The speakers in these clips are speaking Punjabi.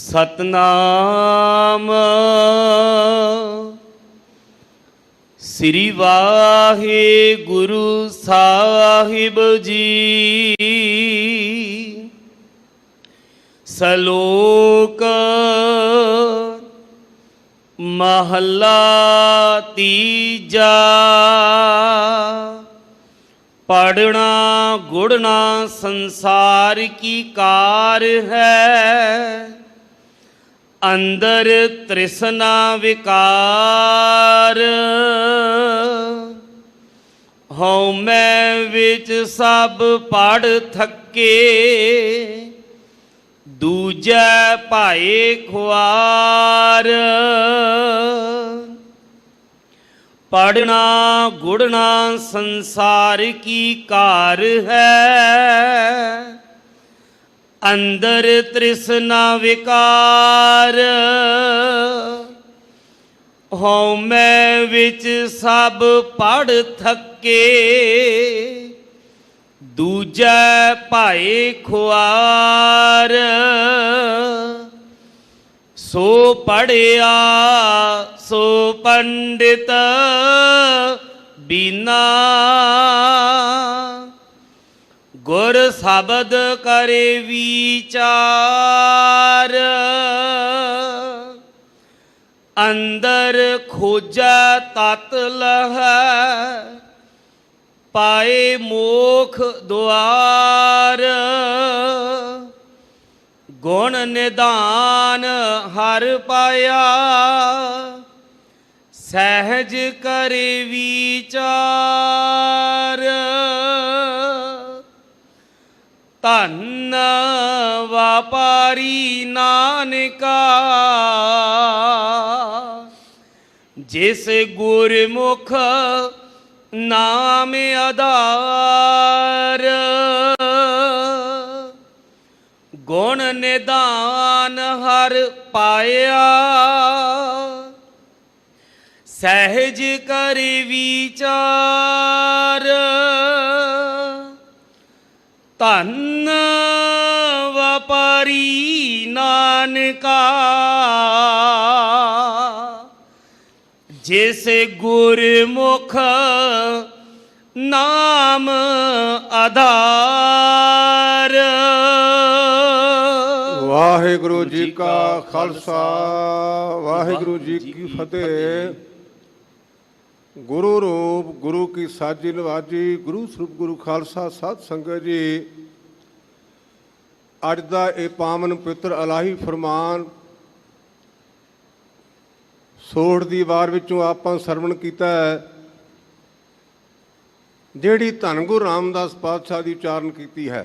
सतनाम श्री वाहिगुरु साहिब जी। सलोक महला तीजा। पढ़ना गुढ़ना संसार की कार है, अंदर तृष्णा विकार। हूँ मैं विच सब पढ़ थके, दूजे भाए खुआर। पढ़ना गुढ़ना संसार की कार है, अंदर तृष्णा विकार। हूँ मैं विच सब पढ़ थके, दूजे भाए खुआर। सो पढ़िया सो पंडित बीना, गुर शब्द करे विचार। अंदर खोजा तत लह, पाए मोख द्वार। गुण निदान हर पाया, सहज करे विचार। धन व्यापारी नानका, जिस गुरमुख नाम आधार। गुण निदान हर पाया, सहज कर विचार। धन व्यापारी नानका, जिस गुरमुख नाम आधार। वाहिगुरु जी का खालसा वाहिगुरु जी की फतेह। गुरु रूप गुरु की साजी नवाजी, गुरु स्वरूप गुरु खालसा साध संगत जी। अज दा ये पावन पवित्र इलाही फरमान सोठ दी वार विचों आपां सरवण कीता है, जिहड़ी धन गुरु रामदास पातशाह दी उचारण कीती है।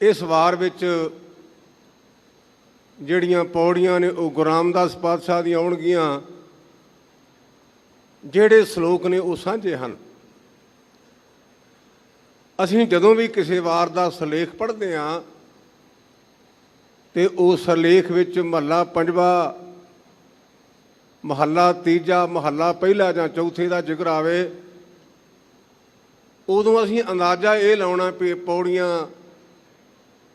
इस वार विच जिहड़ियां पौड़ियां ने वो गुरु रामदास पातशाह दी आउणगियां, जिहड़े सलोक ने वो साझे हैं। असीं जदों भी किसी वार का सलेख पढ़ते हाँ तो उस सलेख विच महला पंजवा, महला तीजा, महला पहला जां चौथे का जिक्र आवे, उदों असीं अंदाजा ये लाउणा भी पौड़ियां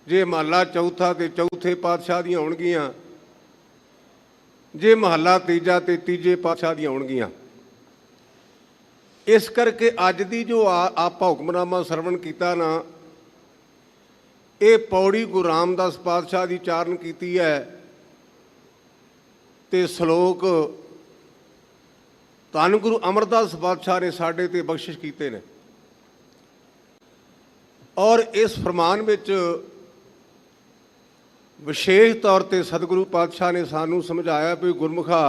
जे महला चौथा तो चौथे पातशाह दियां होणगियां, जे महला तीजा तो तीजे पातशाह दियां होणगियां। इस करके अज की जो आप हुक्मनामा सरवण किया ना, ये पौड़ी गुरु रामदास पातशाह की उचारण की है, तो सलोक धन गुरु अमरदास पातशाह ने साढ़े ते बख्शिश किए ने। और इस फरमान विच विशेष तौर पर सतगुरु पातशाह ने सानू समझाया भी गुरमुखा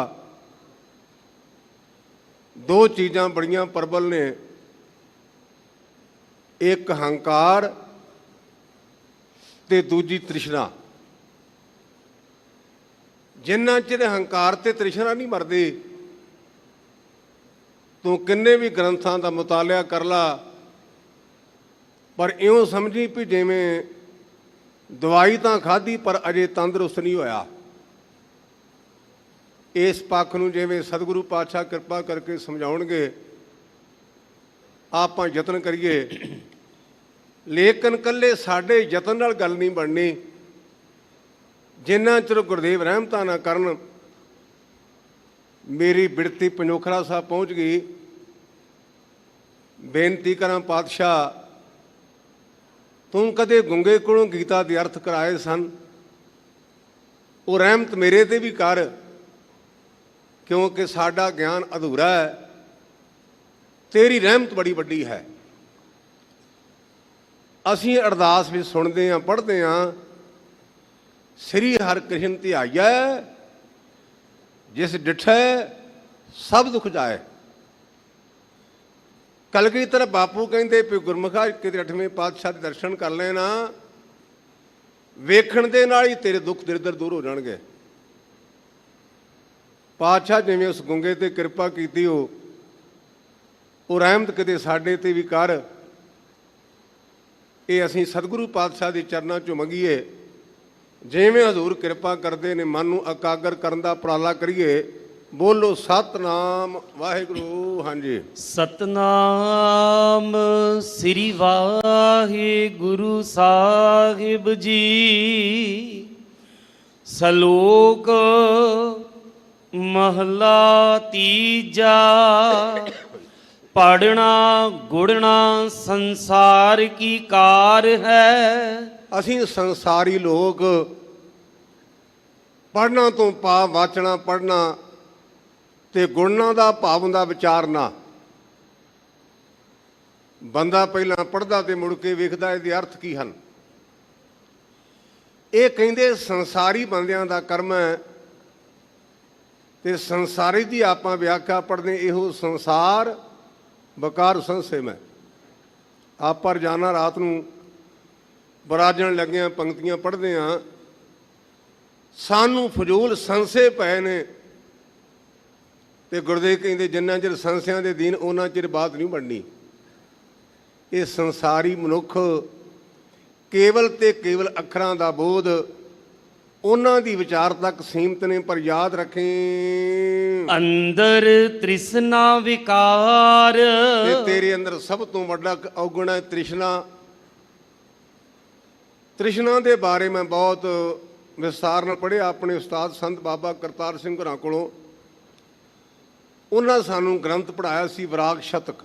दो चीज़ां बड़ियां प्रबल ने, एक हंकार ते दूजी तृष्णा। जिन्ना चिर हंकार ते तृष्णा नहीं मरदी, तो किन्ने भी ग्रंथां दा मुतालिया कर ला, पर इउं समझी भी जिवें दवाई तां खाधी पर अजे तंदुरुस्त नहीं होया। इस पक्ष नूं जिवें सतगुरु पातशाह कृपा करके समझाउणगे, आपां यतन करिए। लेकिन कल्ले साडे यतन नाल गल नहीं बननी, ਜਿੰਨਾ ਚਿਰ ਗੁਰਦੇਵ ਰਹਿਮਤਾਂ ਨਾ ਕਰਨ ਮੇਰੀ ਬਿਰਤੀ ਪੰਜੋਖਰਾ ਸਾਹਿਬ ਪਹੁੰਚ ਗਈ। ਬੇਨਤੀ ਕਰਾਂ ਪਾਤਸ਼ਾਹ, ਤੂੰ ਕਦੇ ਗੁੰਗੇ ਕੋਲੋਂ ਗੀਤਾ ਦੇ ਅਰਥ ਕਰਾਏ ਸਨ, ਉਹ ਰਹਿਮਤ ਮੇਰੇ ਤੇ ਵੀ ਕਰ, ਕਿਉਂਕਿ ਸਾਡਾ ਗਿਆਨ ਅਧੂਰਾ ਹੈ, ਤੇਰੀ ਰਹਿਮਤ ਬੜੀ ਵੱਡੀ ਹੈ। ਅਸੀਂ ਅਰਦਾਸ ਵਿੱਚ ਸੁਣਦੇ ਹਾਂ, ਪੜ੍ਹਦੇ ਹਾਂ, ਸ੍ਰੀ ਹਰਿਕ੍ਰਿਸ਼ਨ ਧਿਆਈਐ ਜਿਸ ਡਿਠੈ ਸਭ ਦੁੱਖ ਜਾਏ। ਕਲਗੀਧਰ ਬਾਪੂ ਕਹਿੰਦੇ ਵੀ ਗੁਰਮੁਖਾ ਕਿਤੇ 8ਵੇਂ ਪਾਤਸ਼ਾਹ ਦੇ ਦਰਸ਼ਨ ਕਰ ਲੈਣਾ, ਵੇਖਣ ਦੇ ਨਾਲ ਹੀ ਤੇਰੇ ਦੁੱਖ ਦਰਿਦਰ ਦੂਰ ਹੋ ਜਾਣਗੇ। ਪਾਤਸ਼ਾਹ ਜਿਵੇਂ ਉਸ ਗੁੰਗੇ ਤੇ ਕਿਰਪਾ ਕੀਤੀ ਉਹ ਰਹਿਮਤ ਕਿਤੇ ਸਾਡੇ ਤੇ ਵੀ ਕਰ। ਇਹ ਅਸੀਂ ਸਤਿਗੁਰੂ ਪਾਤਸ਼ਾਹ ਦੇ ਚਰਨਾਂ 'ਚੋਂ ਮੰਗੀਏ। ਜਿਵੇਂ ਹਜ਼ੂਰ ਕਿਰਪਾ ਕਰਦੇ ਨੇ, ਮਨ ਨੂੰ ਇਕਾਗਰ ਕਰਨ ਦਾ ਉਪਰਾਲਾ ਕਰੀਏ। ਬੋਲੋ ਸਤਨਾਮ ਵਾਹਿਗੁਰੂ। ਹਾਂਜੀ, ਸਤਨਾਮ ਸ੍ਰੀ ਵਾਹਿਗੁਰੂ ਸਾਹਿਬ ਜੀ। ਸ਼ਲੋਕ ਮਹਲਾ ਤੀਜਾ। ਪੜ੍ਹਨਾ ਗੁੜਨਾ ਸੰਸਾਰ ਕੀ ਕਾਰ ਹੈ। ਅਸੀਂ ਸੰਸਾਰੀ ਲੋਕ ਪੜ੍ਹਨਾ ਤੋਂ ਭਾਵ ਵਾਚਣਾ, ਪੜ੍ਹਨਾ ਤੇ ਗੁਣਨਾ ਦਾ ਭਾਵ ਹੁੰਦਾ ਵਿਚਾਰਨਾ। ਬੰਦਾ ਪਹਿਲਾਂ ਪੜ੍ਹਦਾ ਤੇ ਮੁੜ ਕੇ ਵੇਖਦਾ ਇਹਦੇ ਅਰਥ ਕੀ ਹਨ। ਇਹ ਕਹਿੰਦੇ ਸੰਸਾਰੀ ਬੰਦਿਆਂ ਦਾ ਕਰਮ ਹੈ ਤੇ ਸੰਸਾਰੀ ਦੀ ਆਪਾਂ ਵਿਆਖਿਆ ਪੜ੍ਹਦੇ ਇਹੋ ਸੰਸਾਰ ਬਕਾਰ ਸੰਸੇ ਮੈਂ। ਆਪਾਂ ਰੋਜ਼ਾਨਾ ਰਾਤ ਨੂੰ ਬਰਾਜਣ ਲੱਗਿਆਂ ਪੰਕਤੀਆਂ ਪੜ੍ਹਦੇ ਹਾਂ, ਸਾਨੂੰ ਫਜ਼ੂਲ ਸੰਸੇ ਪਏ ਨੇ। ਤੇ ਗੁਰਦੇਵ ਕਹਿੰਦੇ ਜਿੰਨਾ ਚਿਰ ਸੰਸਿਆਂ ਦੇ ਦੀਨ ਉਹਨਾਂ ਚਿਰ ਬਾਤ ਨਹੀਂ ਬਣਨੀ। ਇਹ ਸੰਸਾਰੀ ਮਨੁੱਖ ਕੇਵਲ ਤੇ ਕੇਵਲ ਅੱਖਰਾਂ ਦਾ ਬੋਧ ਉਹਨਾਂ ਦੀ ਵਿਚਾਰ ਤੱਕ ਸੀਮਤ ਨੇ। ਪਰ ਯਾਦ ਰੱਖੀਂ ਅੰਦਰ ਤ੍ਰਿਸ਼ਨਾ ਵਿਕਾਰ। ਤੇ ਤੇਰੇ ਅੰਦਰ ਸਭ ਤੋਂ ਵੱਡਾ ਔਗਣ ਹੈ ਤ੍ਰਿਸ਼ਨਾ। ਤ੍ਰਿਸ਼ਨਾ ਦੇ ਬਾਰੇ ਮੈਂ ਬਹੁਤ ਵਿਸਤਾਰ ਨਾਲ ਪੜ੍ਹਿਆ ਆਪਣੇ ਉਸਤਾਦ ਸੰਤ ਬਾਬਾ ਕਰਤਾਰ ਸਿੰਘ ਹੋਰਾਂ ਕੋਲੋਂ। ਉਹਨਾਂ ਸਾਨੂੰ ਗ੍ਰੰਥ ਪੜ੍ਹਾਇਆ ਸੀ ਵਿਰਾਗ ਸ਼ਤਕ।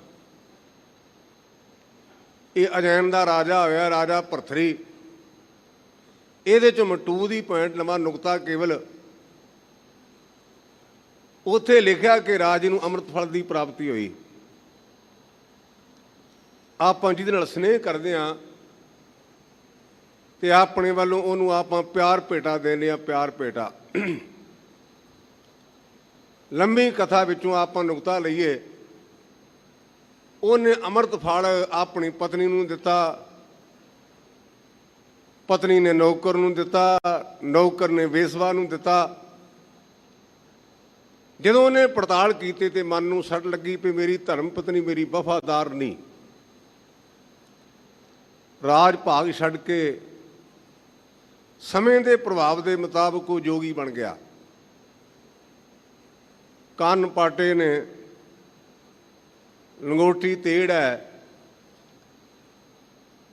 ਇਹ ਅਜੈਨ ਦਾ ਰਾਜਾ ਹੋਇਆ, ਰਾਜਾ ਭਰਥਰੀ। ਇਹਦੇ 'ਚੋਂ ਮਟੂ ਦੀ ਪੁਆਇੰਟ ਨਵਾਂ ਨੁਕਤਾ ਕੇਵਲ ਉੱਥੇ ਲਿਖਿਆ ਕਿ ਰਾਜੇ ਨੂੰ ਅੰਮ੍ਰਿਤ ਫਲ ਦੀ ਪ੍ਰਾਪਤੀ ਹੋਈ। ਆਪਾਂ ਜਿਹਦੇ ਨਾਲ ਸਨੇਹ ਕਰਦੇ ਹਾਂ ਤੇ ਆਪਣੇ ਵੱਲੋਂ ਉਹਨੂੰ ਆਪਾਂ ਪਿਆਰ ਭੇਟਾ ਦਿੰਦੇ ਹਾਂ, ਪਿਆਰ ਭੇਟਾ। ਲੰਮੀ ਕਥਾ ਵਿੱਚੋਂ ਆਪਾਂ ਨੁਕਤਾ ਲਈਏ, ਉਹਨੇ ਅੰਮ੍ਰਿਤ ਫਲ ਆਪਣੀ ਪਤਨੀ ਨੂੰ ਦਿੱਤਾ, ਪਤਨੀ ਨੇ ਨੌਕਰ ਨੂੰ ਦਿੱਤਾ, ਨੌਕਰ ਨੇ ਵੇਸਵਾ ਨੂੰ ਦਿੱਤਾ। ਜਦੋਂ ਉਹਨੇ ਪੜਤਾਲ ਕੀਤੀ ਤੇ ਮਨ ਨੂੰ ਸੱਟ ਲੱਗੀ ਵੀ ਮੇਰੀ ਧਰਮ ਪਤਨੀ ਮੇਰੀ ਵਫਾਦਾਰ ਨਹੀਂ। ਰਾਜ ਭਾਗ ਛੱਡ ਕੇ ਸਮੇਂ ਦੇ ਪ੍ਰਭਾਵ ਦੇ ਮੁਤਾਬਕ ਉਹ ਜੋਗੀ ਬਣ ਗਿਆ। ਕੰਨ ਪਾਟੇ ਨੇ, ਲੰਗੋਟੀ ਤੇੜ ਹੈ,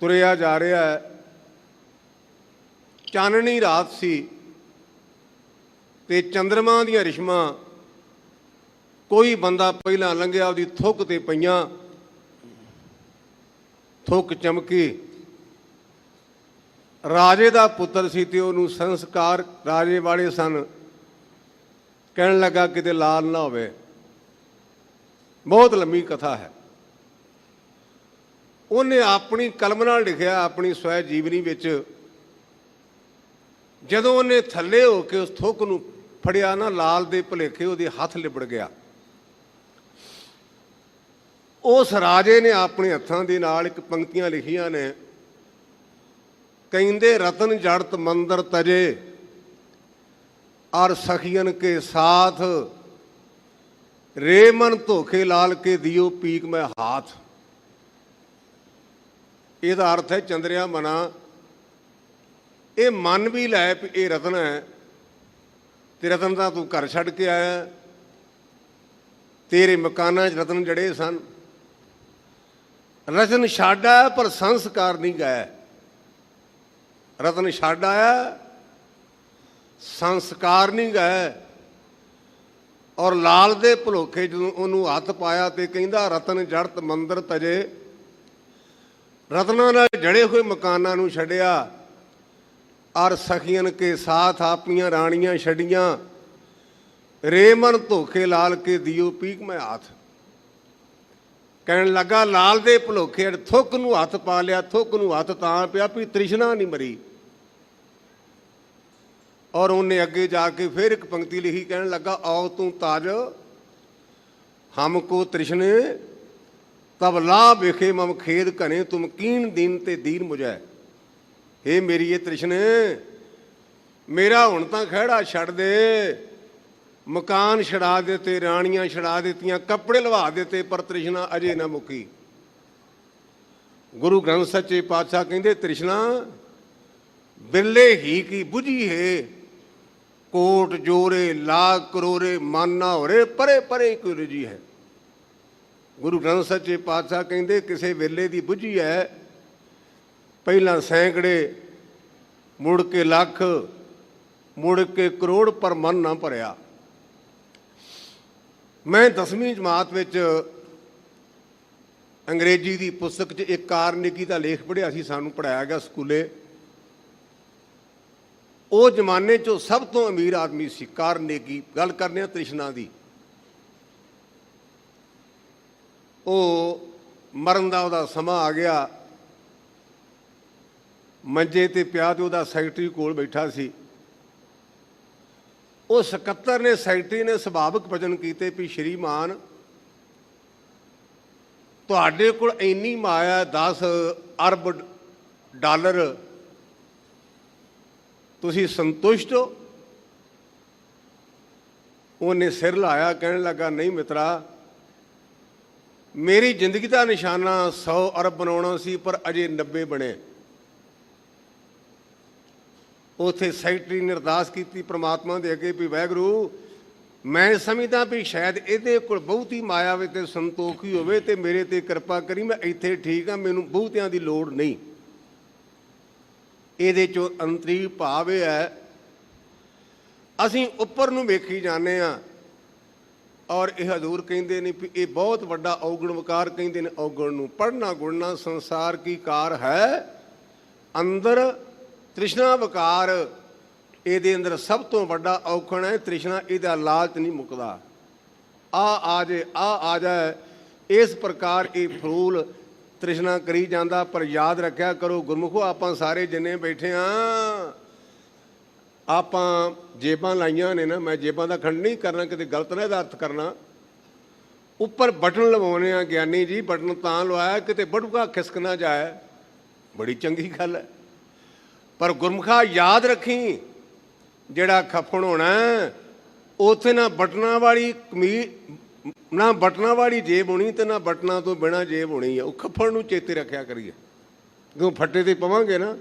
ਤੁਰਿਆ ਜਾ ਰਿਹਾ ਹੈ। ਚਾਨਣੀ ਰਾਤ ਸੀ ਤੇ ਚੰਦਰਮਾ ਦੀਆਂ ਰਿਸ਼ਮਾਂ ਕੋਈ ਬੰਦਾ ਪਹਿਲਾਂ ਲੰਘਿਆ, ਉਹਦੀ ਥੁੱਕ ਤੇ ਪਈਆਂ, ਥੁੱਕ ਚਮਕੀ। ਰਾਜੇ ਦਾ ਪੁੱਤਰ ਸੀ ਤੇ ਉਹਨੂੰ ਸੰਸਕਾਰ ਰਾਜੇ ਵਾਲੇ ਸਨ। ਕਹਿਣ ਲੱਗਾ ਕਿਤੇ ਲਾਲ ਨਾ ਹੋਵੇ। ਬਹੁਤ ਲੰਮੀ ਕਥਾ ਹੈ। ਉਹਨੇ ਆਪਣੀ ਕਲਮ ਨਾਲ ਲਿਖਿਆ ਆਪਣੀ ਸਵੈ ਜੀਵਨੀ ਵਿੱਚ। ਜਦੋਂ ਉਹਨੇ ਥੱਲੇ ਹੋ ਕੇ ਉਸ ਥੁੱਕ ਨੂੰ ਫੜਿਆ ਨਾ, ਲਾਲ ਦੇ ਭੁਲੇਖੇ ਉਹਦੇ ਹੱਥ ਲਿਬੜ ਗਿਆ। ਉਸ ਰਾਜੇ ਨੇ ਆਪਣੇ ਹੱਥਾਂ ਦੇ ਨਾਲ ਇੱਕ ਪੰਕਤੀਆਂ ਲਿਖੀਆਂ ਨੇ, ਕਹਿੰਦੇ ਰਤਨ ਜੜਤ ਮੰਦਰ ਤਜੇ ਔਰ ਸਖੀਅਨ ਕੇ ਸਾਥ ਰੇ ਮਨ ਧੋਖੇ ਲਾਲ ਕੇ ਦਿਓ ਪੀਕ ਮੈਂ ਹਾਥ। ਇਹਦਾ ਅਰਥ ਹੈ ਚੰਦਰਿਆ ਮਨਾ, ਇਹ ਮਨ ਵੀ ਲੈ ਵੀ ਇਹ ਰਤਨ ਹੈ ਤੇ ਰਤਨ ਦਾ ਤੂੰ ਘਰ ਛੱਡ ਕੇ ਆਇਆ। ਤੇਰੇ ਮਕਾਨਾਂ 'ਚ ਰਤਨ ਜੜੇ ਸਨ। ਰਤਨ ਛੱਡ ਆਇਆ ਪਰ ਸੰਸਕਾਰ ਨਹੀਂ ਗਏ। ਰਤਨ ਛੱਡ ਆਇਆ ਸੰਸਕਾਰ ਨਹੀਂ ਗਏ। ਔਰ ਲਾਲ ਦੇ ਭੁਲੇਖੇ ਜਦੋਂ ਉਹਨੂੰ ਹੱਥ ਪਾਇਆ ਤੇ ਕਹਿੰਦਾ ਰਤਨ ਜੜਤ ਮੰਦਰ ਤਜੇ, ਰਤਨਾਂ ਨਾਲ ਜੜੇ ਹੋਏ ਮਕਾਨਾਂ ਨੂੰ ਛੱਡਿਆ। ਔਰ ਸਖੀਆਂ ਕੇ ਸਾਥ ਆਪਣੀਆਂ ਰਾਣੀਆਂ ਛੱਡੀਆਂ, ਰੇ ਮਨ ਧੋਖੇ ਲਾਲ ਕੇ ਦਿਓ ਪੀਕ ਮੈਂ ਹੱਥ। ਕਹਿਣ ਲੱਗਾ ਲਾਲ ਦੇ ਭੁਲੇਖੇ ਥੁੱਕ ਨੂੰ ਹੱਥ ਪਾ ਲਿਆ। ਥੁੱਕ ਨੂੰ ਹੱਥ ਤਾਂ ਪਿਆ ਵੀ ਤ੍ਰਿਸ਼ਨਾ ਨਹੀਂ ਮਰੀ। ਔਰ ਉਹਨੇ ਅੱਗੇ ਜਾ ਕੇ ਫਿਰ ਇੱਕ ਪੰਕਤੀ ਲਿਖੀ, ਕਹਿਣ ਲੱਗਾ ਆਓ ਤੂੰ ਤਾਜ ਹਮਕੋ ਤ੍ਰਿਸ਼ਨੇ ਤਬ ਲਾ ਵੇਖੇ ਮਮ ਖੇਦ ਘਨੇ, ਤੁਮ ਕੀਨ ਦੀਨ ਤੇ ਦੀਨ ਮੁਝੈ। ਇਹ ਮੇਰੀ ਇਹ ਤ੍ਰਿਸ਼ਨੇ, ਮੇਰਾ ਹੁਣ ਤਾਂ ਖਹਿੜਾ ਛੱਡ ਦੇ। ਮਕਾਨ ਛੜਾ ਦਿੱਤੇ, ਰਾਣੀਆਂ ਛੜਾ ਦਿੱਤੀਆਂ, ਕੱਪੜੇ ਲਵਾ ਦਿੱਤੇ, ਪਰ ਤ੍ਰਿਸ਼ਨਾ ਅਜੇ ਨਾ ਮੁੱਕੀ। ਗੁਰੂ ਗ੍ਰੰਥ ਸੱਚੇ ਪਾਤਸ਼ਾਹ ਕਹਿੰਦੇ ਤ੍ਰਿਸ਼ਨਾ ਬਿਰਲੇ ਹੀ ਕੀ ਬੁਝੀ ਹੈ, ਕੋਟ ਜੋਰੇ ਲਾਖ ਕਰੋਰੇ ਮਨ ਨਾ ਹੋਰੇ, ਪਰੇ ਪਰੇ ਕੋਈ ਰਜੀ ਹੈ। ਗੁਰੂ ਗ੍ਰੰਥ ਸੱਚੇ ਪਾਤਸ਼ਾਹ ਕਹਿੰਦੇ ਕਿਸੇ ਵੇਲੇ ਦੀ ਬੁਝੀ ਹੈ, ਪਹਿਲਾਂ ਸੈਂਕੜੇ, ਮੁੜ ਕੇ ਲੱਖ, ਮੁੜ ਕੇ ਕਰੋੜ, ਪਰ ਮਨ ਨਾ ਭਰਿਆ। ਮੈਂ 10ਵੀਂ ਜਮਾਤ ਵਿੱਚ ਅੰਗਰੇਜ਼ੀ ਦੀ ਪੁਸਤਕ 'ਚ ਇੱਕ ਕਾਰਨੇਗੀ ਦਾ ਲੇਖ ਪੜ੍ਹਿਆ ਸੀ, ਸਾਨੂੰ ਪੜ੍ਹਾਇਆ ਗਿਆ ਸਕੂਲੇ। ਉਹ ਜ਼ਮਾਨੇ 'ਚੋਂ ਸਭ ਤੋਂ ਅਮੀਰ ਆਦਮੀ ਸੀ ਕਾਰਨੇਗੀ। ਗੱਲ ਕਰਨੇ ਆ ਤ੍ਰਿਸ਼ਨਾ ਦੀ। ਉਹ ਮਰਨ ਦਾ ਉਹਦਾ ਸਮਾਂ ਆ ਗਿਆ, ਮੰਜੇ ਤੇ ਪਿਆ ਤੇ ਉਹਦਾ ਸੈਕਟਰੀ ਕੋਲ ਬੈਠਾ ਸੀ। ਉਹ ਸਕੱਤਰ ਨੇ, ਸੈਕਟਰੀ ਨੇ ਸੁਭਾਵਿਕ ਵਚਨ ਕੀਤੇ ਵੀ ਸ਼੍ਰੀਮਾਨ ਤੁਹਾਡੇ ਕੋਲ ਇੰਨੀ ਮਾਇਆ 10 ਅਰਬ ਡਾਲਰ, ਤੁਸੀਂ ਸੰਤੁਸ਼ਟ ਹੋ? ਉਹਨੇ ਸਿਰ ਲਾਇਆ, ਕਹਿਣ ਲੱਗਾ ਨਹੀਂ ਮਿੱਤਰਾ, ਮੇਰੀ ਜ਼ਿੰਦਗੀ ਦਾ ਨਿਸ਼ਾਨਾ 100 ਅਰਬ ਬਣਾਉਣਾ ਸੀ, ਪਰ ਅਜੇ 90 ਬਣੇ। ਉੱਥੇ ਸੈਕਟਰੀ ਨੇ ਅਰਦਾਸ ਕੀਤੀ ਪ੍ਰਮਾਤਮਾ ਦੇ ਅੱਗੇ ਵੀ ਵਾਹਿਗੁਰੂ, ਮੈਂ ਸਮਝਦਾ ਵੀ ਸ਼ਾਇਦ ਇਹਦੇ ਕੋਲ ਬਹੁਤੀ ਮਾਇਆ ਵੇ ਤੇ ਸੰਤੋਖੀ ਹੋਵੇ ਤੇ ਮੇਰੇ ਤੇ ਕਿਰਪਾ ਕਰੀ, ਮੈਂ ਇੱਥੇ ਠੀਕ ਹਾਂ, ਮੈਨੂੰ ਬਹੁਤਿਆਂ ਦੀ ਲੋੜ ਨਹੀਂ। ਇਹਦੇ 'ਚੋਂ ਅੰਤਰੀ ਭਾਵ ਇਹ ਹੈ, ਅਸੀਂ ਉੱਪਰ ਨੂੰ ਵੇਖੀ ਜਾਂਦੇ ਹਾਂ। ਔਰ ਇਹ ਹਜ਼ੂਰ ਕਹਿੰਦੇ ਨੇ ਵੀ ਇਹ ਬਹੁਤ ਵੱਡਾ ਔਗਣ ਵਕਾਰ ਕਹਿੰਦੇ ਨੇ ਔਗਣ ਨੂੰ। ਪੜ੍ਹਨਾ ਗੁਣਨਾ ਸੰਸਾਰ ਕੀ ਕਾਰ ਹੈ, ਅੰਦਰ ਤ੍ਰਿਸ਼ਨਾ ਵਕਾਰ, ਇਹਦੇ ਅੰਦਰ ਸਭ ਤੋਂ ਵੱਡਾ ਔਖਣ ਹੈ ਤ੍ਰਿਸ਼ਨਾ। ਇਹਦਾ ਲਾਲਚ ਨਹੀਂ ਮੁੱਕਦਾ। ਆ ਜੇ ਆ ਜਾਏ, ਇਸ ਪ੍ਰਕਾਰ ਇਹ ਫਰੂਲ ਤ੍ਰਿਸ਼ਨਾ ਕਰੀ ਜਾਂਦਾ। ਪਰ ਯਾਦ ਰੱਖਿਆ ਕਰੋ ਗੁਰਮੁਖੋ, ਆਪਾਂ ਸਾਰੇ ਜਿੰਨੇ ਬੈਠੇ ਹਾਂ, ਆਪਾਂ ਜੇਬਾਂ ਲਾਈਆਂ ਨੇ ਨਾ। ਮੈਂ ਜੇਬਾਂ ਦਾ ਖੰਡ ਨਹੀਂ ਕਰਨਾ, ਕਿਤੇ ਗਲਤ ਨਾ ਇਹਦਾ ਅਰਥ ਕਰਨਾ। ਉੱਪਰ ਬਟਨ ਲਵਾਉਣੇ ਆ ਗਿਆਨੀ ਜੀ, ਬਟਨ ਤਾਂ ਲਵਾਇਆ ਕਿਤੇ ਬਟੂਆ ਖਿਸਕ ਨਾ ਜਾਏ, ਬੜੀ ਚੰਗੀ ਗੱਲ ਹੈ। ਪਰ ਗੁਰਮੁਖਾ ਯਾਦ ਰੱਖੀ, ਜਿਹੜਾ ਖੱਫਣ ਹੋਣਾ ਉੱਥੇ ਨਾ ਬਟਨਾਂ ਵਾਲੀ ਕਮੀਜ਼, ਨਾ ਬਟਨਾਂ ਵਾਲੀ ਜੇਬ ਹੋਣੀ ਤੇ ਨਾ ਬਟਨਾਂ ਤੋਂ ਬਿਨਾਂ ਜੇਬ ਹੋਣੀ ਹੈ। ਉਹ ਖੱਫਣ ਨੂੰ ਚੇਤੇ ਰੱਖਿਆ ਕਰੀਏ। ਜਦੋਂ ਫੱਟੇ ਤੇ ਪਵਾਂਗੇ ਨਾ,